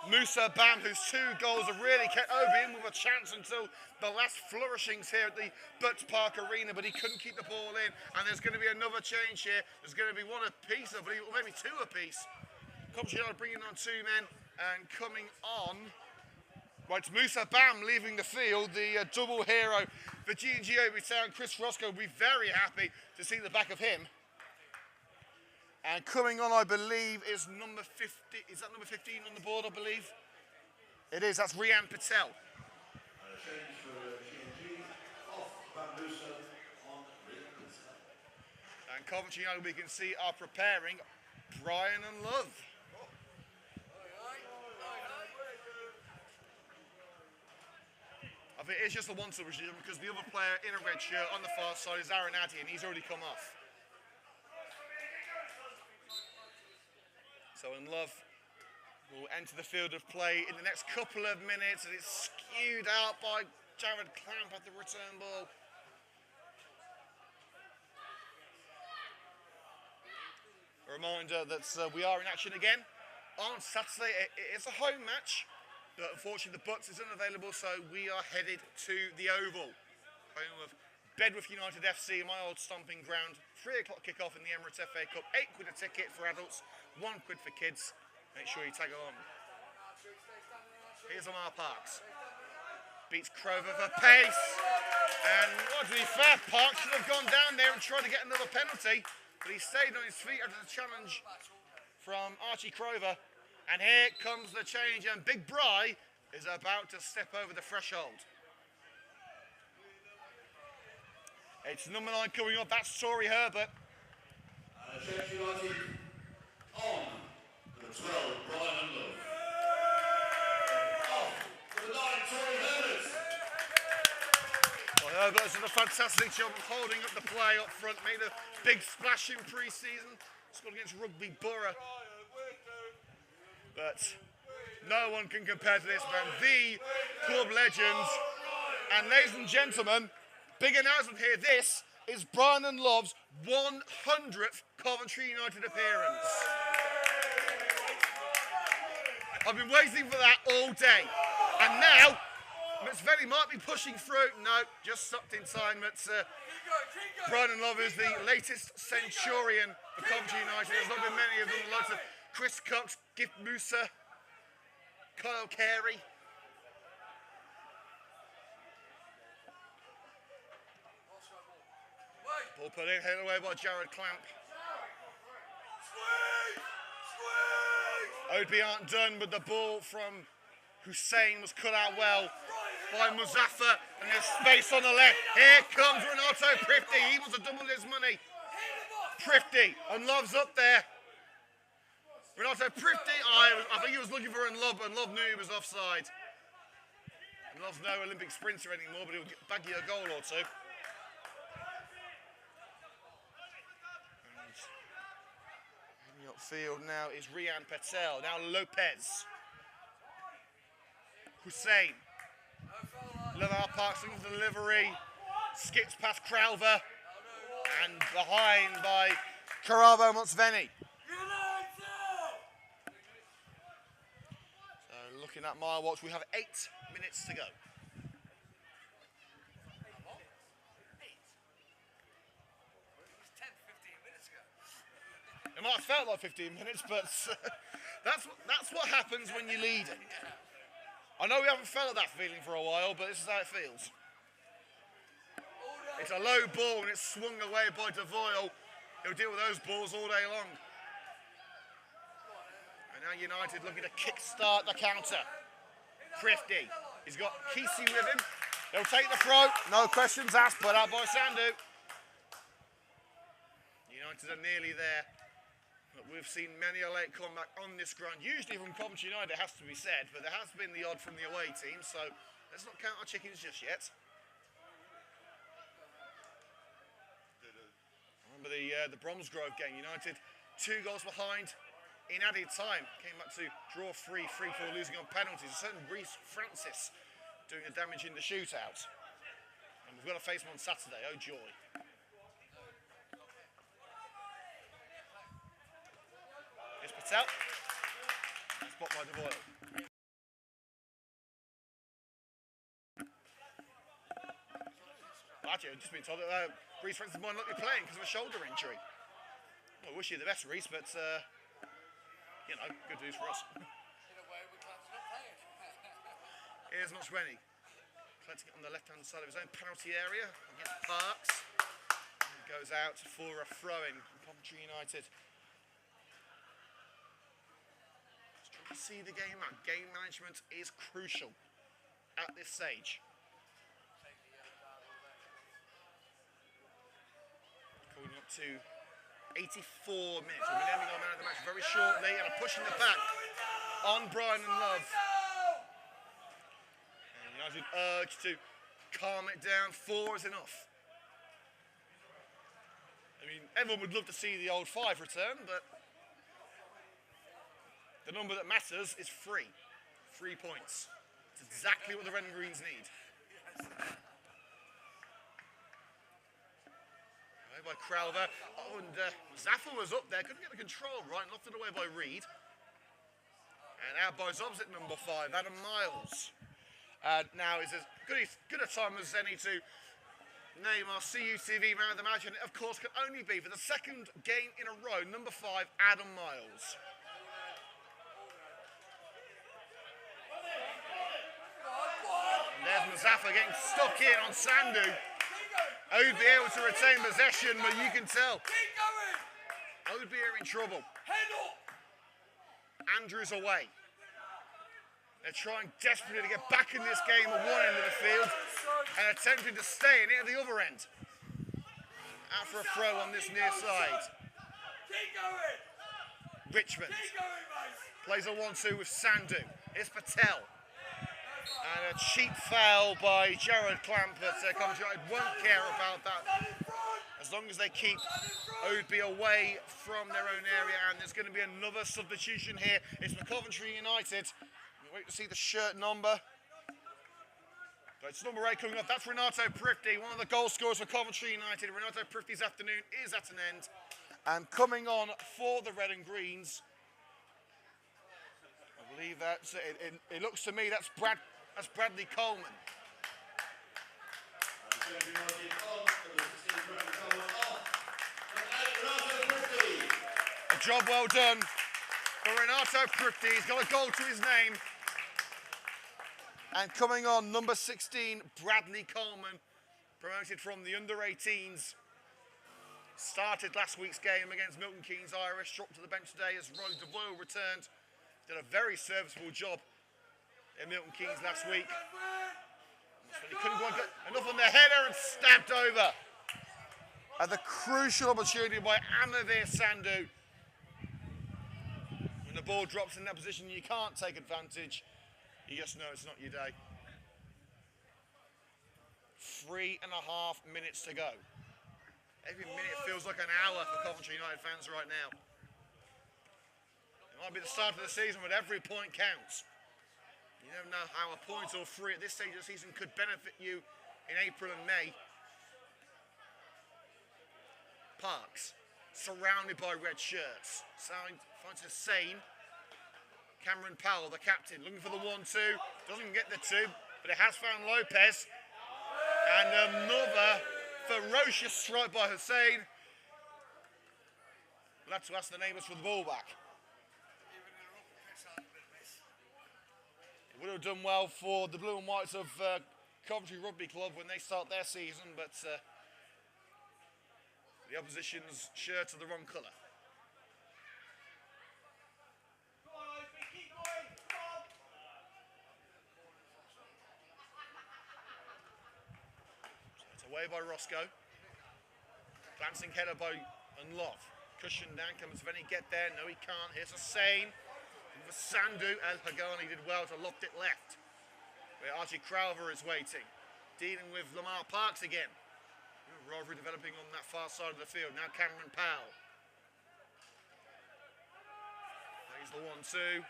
Musa Bam, whose 2 goals have really kept Oadby in with a chance until the last flourishings here at the Butts Park Arena, but he couldn't keep the ball in. And there's going to be another change here. There's going to be 1 apiece, I believe, or maybe 2 apiece. Coventry United bringing on 2 men. And coming on, right, it's Musa Bam leaving the field, the double hero for GNG Oadby Town. Chris Roscoe will be very happy to see the back of him. And coming on, I believe, is number 50. Is that number 15 on the board, I believe? It is, that's Rian Patel. And Coventry United, we can see, are preparing Brian and Love. I think it's just a one substitution because the other player in a red shirt on the far side is Aaron Addy, and he's already come off. So in Love will enter the field of play in the next couple of minutes, and it's skewed out by Jared Clamp at the return ball. A reminder that we are in action again on Saturday. It's a home match. But unfortunately, the Butts isn't available, so we are headed to the Oval, home of Bedworth United FC, my old stomping ground. 3 o'clock kick-off in the Emirates FA Cup, £8 a ticket for adults, £1 for kids. Make sure you tag along. Here's Lamar Parks. Beats Crover for pace. And well, to be fair, Parks should have gone down there and tried to get another penalty. But he stayed on his feet after the challenge from Archie Crover. And here comes the change. And Big Bry is about to step over the threshold. It's number 9 coming up. That's Tory Herbert.
Coventry United on the 12, Brian Love. Off the 9, Tory Herbert.
Well, Herbert's done a fantastic job of holding up the play up front. Made a big splash in pre-season. Scored against Rugby Borough. But no one can compare to this man. The club legend. And ladies and gentlemen, big announcement here. This is Brian and Love's 100th Coventry United appearance. I've been waiting for that all day. And now, Mitzveli might be pushing through. No, just stopped in time. But Brian and Love is the latest centurion for Coventry United. There's not been many of them. The likes of Chris Cox, Gift Musa, Kyle Carey. Ball put in, headed away by Jared Clamp. Oadby aren't done, but the ball from Hussein was cut out well by Muzaffar, and there's space on the left. Here comes Renato Prifty. He wants to double his money. Prifty, and Love's up there. Renato Prifty, I think he was looking for Love, and Love knew he was offside. And Love's no Olympic sprinter anymore, but he'll bag you a goal or two. Upfield now is Rian Patel. Now Lopez. Hussein. Lamar Parks looking for the delivery. Skips past Crowther. And behind by Caravo Motsveni. So looking at my watch, we have 8 minutes to go. It might have felt like 15 minutes, but that's what happens when you're leading. I know we haven't felt that feeling for a while, but this is how it feels. It's a low ball and it's swung away by Devoyle. He'll deal with those balls all day long. And now United looking to kick-start the counter. Prifty. He's got Kesey with him. He'll take the throw. No questions asked. Put out by Sandu. United are nearly there. But we've seen many a late comeback on this ground, usually from Coventry United, it has to be said, but there has been the odd from the away team, so let's not count our chickens just yet. Remember the Bromsgrove game, United 2 goals behind in added time, came back to draw 3-4 losing on penalties. A certain Reece Francis doing the damage in the shootout. And we've got to face him on Saturday, oh joy. Here's Patel. Spot by Devoyle. Actually, I've just been told that Reece Francis might not be playing because of a shoulder injury. Well, I wish you the best, Reece, but you know, good news for us.
In a way, we're glad to not play it.
Here's Moshweni. Collecting it on the left-hand side of his own penalty area against Parks. And goes out for a throw-in from Coventry United. See the game out. Game management is crucial at this stage. Coming up to 84 minutes. We'll be naming our man of the match very shortly, and a push in the back on Brian and Love. And United urge to calm it down. 4 is enough. I mean, everyone would love to see the old 5 return, but the number that matters is 3. 3 points. It's exactly what the Red and Greens need. Away by Crowther. Oh, and Zaffa was up there. Couldn't get the control right. Knocked it away by Reed. And out by Zobs at number 5. Adam Miles. Now is as good a time as any to name our CUTV man of the match, and it of course can only be for the second game in a row, number 5, Adam Miles. And there's Mazaffa getting stuck in on Sandu. Oadby able to retain possession, but you can tell Oadby are in trouble. Andrews away. They're trying desperately to get back in this game at one end of the field and attempting to stay in it at the other end. Out for a throw on this near side. Richmond plays a 1-2 with Sandu. It's Patel. And a cheap foul by Jared Clamp, but Coventry United won't care about that as long as they keep Oadby away from their own area. And there's going to be another substitution here. It's for Coventry United. Wait to see the shirt number. But it's number 8 coming up. That's Renato Prifty, one of the goal scorers for Coventry United. Renato Prifty's afternoon is at an end. And coming on for the Red and Greens, I believe that's it looks to me that's Bradley Coleman. A job well done for Renato Prifty. He's got a goal to his name. And coming on, number 16, Bradley Coleman, promoted from the under-18s. Started last week's game against Milton Keynes Irish, dropped to the bench today as Ronnie DeVoe returned. Did a very serviceable job in Milton Keynes last week. He couldn't go enough on the header and stabbed over. And the crucial opportunity by Amavir Sandu. When the ball drops in that position, you can't take advantage. You just know it's not your day. 3.5 minutes to go. Every minute feels like an hour for Coventry United fans right now. It might be the start of the season, but every point counts. You never know how a point or 3 at this stage of the season could benefit you in April and May. Parks, surrounded by red shirts. Finds Hussein. Cameron Powell, the captain, looking for the 1-2. Doesn't get the 2, but it has found Lopez. And another ferocious strike by Hussein. We'll have to ask the neighbours for the ball back. It would have done well for the Blue and Whites of Coventry Rugby Club when they start their season, but the opposition's shirts are the wrong colour. Away by Roscoe. Glancing header by Unlov. Cushion down. Can Sveni get there? No, he can't. Here's Hussein. For Sandu. El Hagani did well to loft it left. Where Archie Crowther is waiting. Dealing with Lamar Parks again. Rivalry developing on that far side of the field. Now Cameron Powell. Plays the 1-2.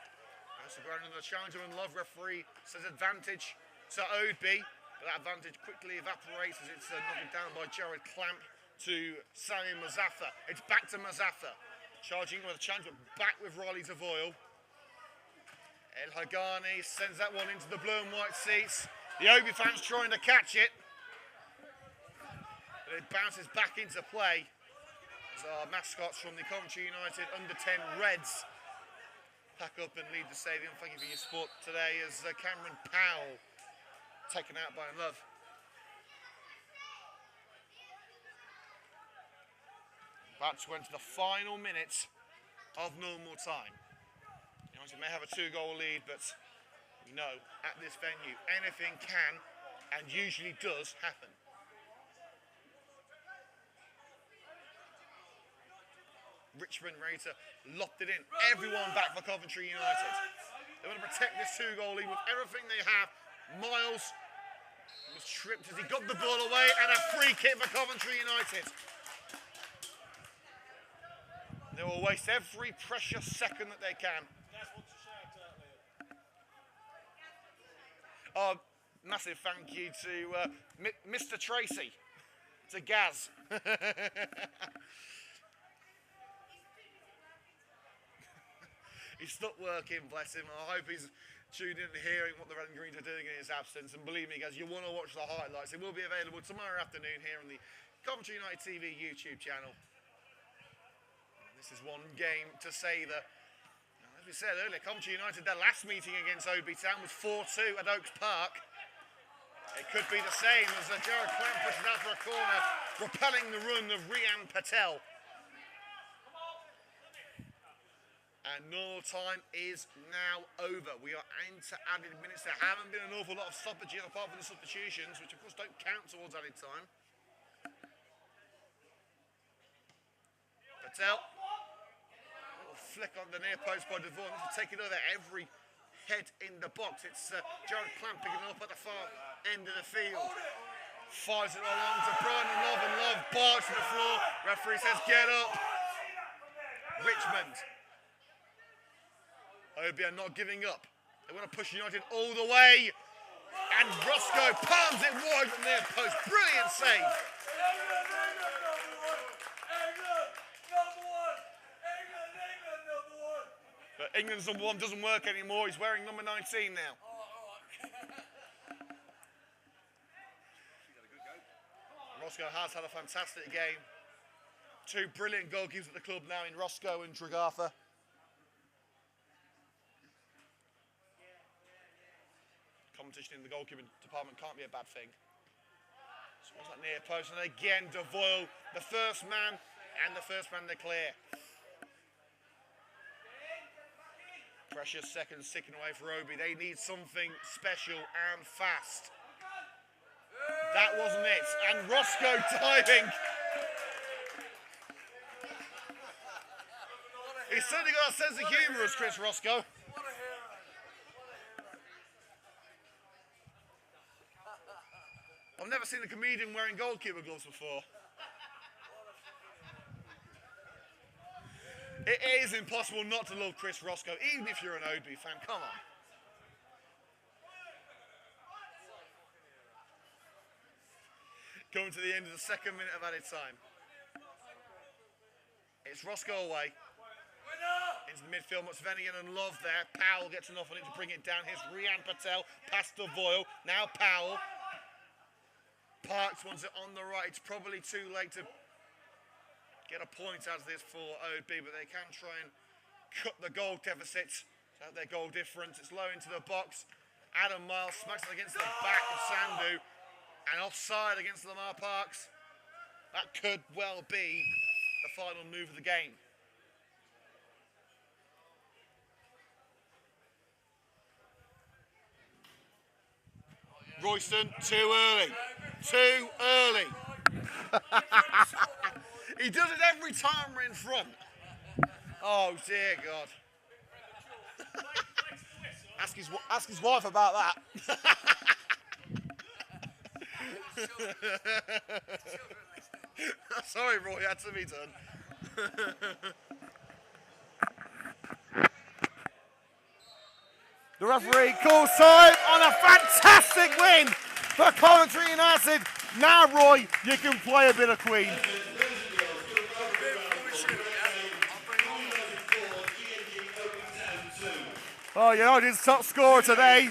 That's the ground under the challenger. Unlov. Referee says advantage to Oadby. That advantage quickly evaporates as it's knocked down by Jared Clamp to Sami Mazaffa. It's back to Mazaffa. Charging with a challenge, but back with Riley Devoyle. El Hagani sends that one into the blue and white seats. The Oadby fans trying to catch it. But it bounces back into play as our mascots from the Coventry United under-10 Reds pack up and leave the stadium. Thank you for your support today as Cameron Powell taken out by Love. About to enter the final minutes of normal time. United may have a 2-goal lead, but you know, at this venue, anything can and usually does happen. Richmond ready to loft it in. Everyone back for Coventry United. They want to protect this 2-goal lead with everything they have. Miles was tripped as he got the ball away, and a free kick for Coventry United. They will waste every precious second that they can. Oh, massive thank you to Mr. Tracy, to Gaz. He's stuck working, bless him. I hope he's tuned in and hearing what the Red and Greens are doing in his absence. And believe me, guys, you want to watch the highlights. It will be available tomorrow afternoon here on the Coventry United TV YouTube channel. This is one game to say that, as we said earlier, Coventry United, their last meeting against Oadby Town was 4-2 at Oaks Park. It could be the same as Jared Clamp puts it out for a corner, repelling the run of Rian Patel. And normal time is now over. We are into added minutes. There haven't been an awful lot of stoppages apart from the substitutions, which of course don't count towards added time. Patel. A little flick on the near post by Devon. This is taking over every head in the box. It's Jared Clamp picking it up at the far end of the field. Fires it along to Brian and Love barks to the floor. Referee says get up. Richmond. Oadby are not giving up. They want to push United all the way. And Roscoe palms it wide from their post. Brilliant save. But England's number 1 doesn't work anymore. He's wearing number 19 now. Roscoe has had a fantastic game. 2 brilliant goalkeepers at the club now in Roscoe and Tregartha. Competition in the goalkeeping department can't be a bad thing. So what's that near post? And again, Devoyle, the first man and the first man to clear. Precious seconds ticking away for Oadby. They need something special and fast. That wasn't it. And Roscoe diving. He's certainly got a sense of humour as Chris Roscoe. I've never seen a comedian wearing goalkeeper gloves before. It is impossible not to love Chris Roscoe, even if you're an Oadby fan. Come on. Going to the end of the second minute of added time. It's Roscoe away. Into the midfield, Mutsvenian and Love there. Powell gets enough on it to bring it down. Here's Rian Patel, past Devoyle. Now Powell. Parks wants it on the right. It's probably too late to get a point out of this for Oadby, but they can try and cut the goal deficit. So their goal difference. It's low into the box. Adam Miles smacks it against the back of Sandu. And offside against Lamar Parks. That could well be the final move of the game. Royston, too early. Too early. He does it every time we're in front. Oh dear God. Ask his wife about that. Sorry, Roy, it had to be done.
The referee calls time on a fantastic win for Coventry United. Now, Roy, you can play a bit of Queen. Oh, United's top scorer today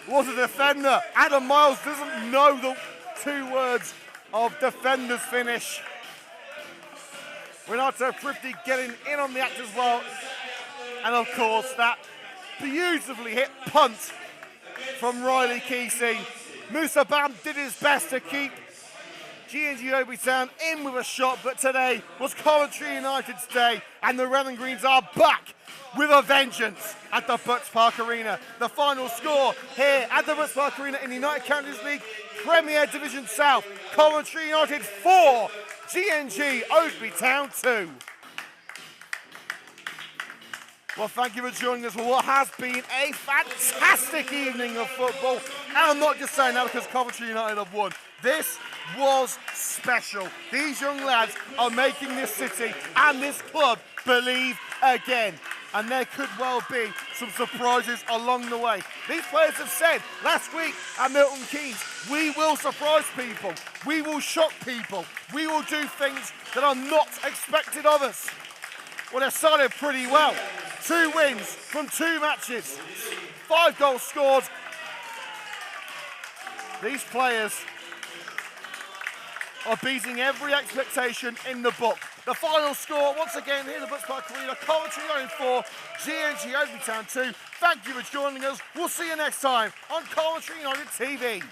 was a defender. Adam Miles doesn't know the 2 words of defender's finish. Renato Prifty getting in on the act as well. And of course, that beautifully hit punt from Riley Kesey. Musa Bam did his best to keep GNG Oadby Town in with a shot, but today was Coventry United's day, and the Red and Greens are back with a vengeance at the Butts Park Arena. The final score here at the Butts Park Arena in the United Counties League Premier Division South. Coventry United 4, GNG Oadby Town 2. Well, thank you for joining us for what has been a fantastic evening of football. And I'm not just saying that because Coventry United have won. This was special. These young lads are making this city and this club believe again. And there could well be some surprises along the way. These players have said last week at Milton Keynes, we will surprise people. We will shock people. We will do things that are not expected of us. Well, they've started pretty well. 2 wins from 2 matches, 5 goals scored. These players are beating every expectation in the book. The final score, once again, here in the Butts Park Arena, Coventry United 4, GNG Oadby Town 2. Thank you for joining us. We'll see you next time on Coventry United TV.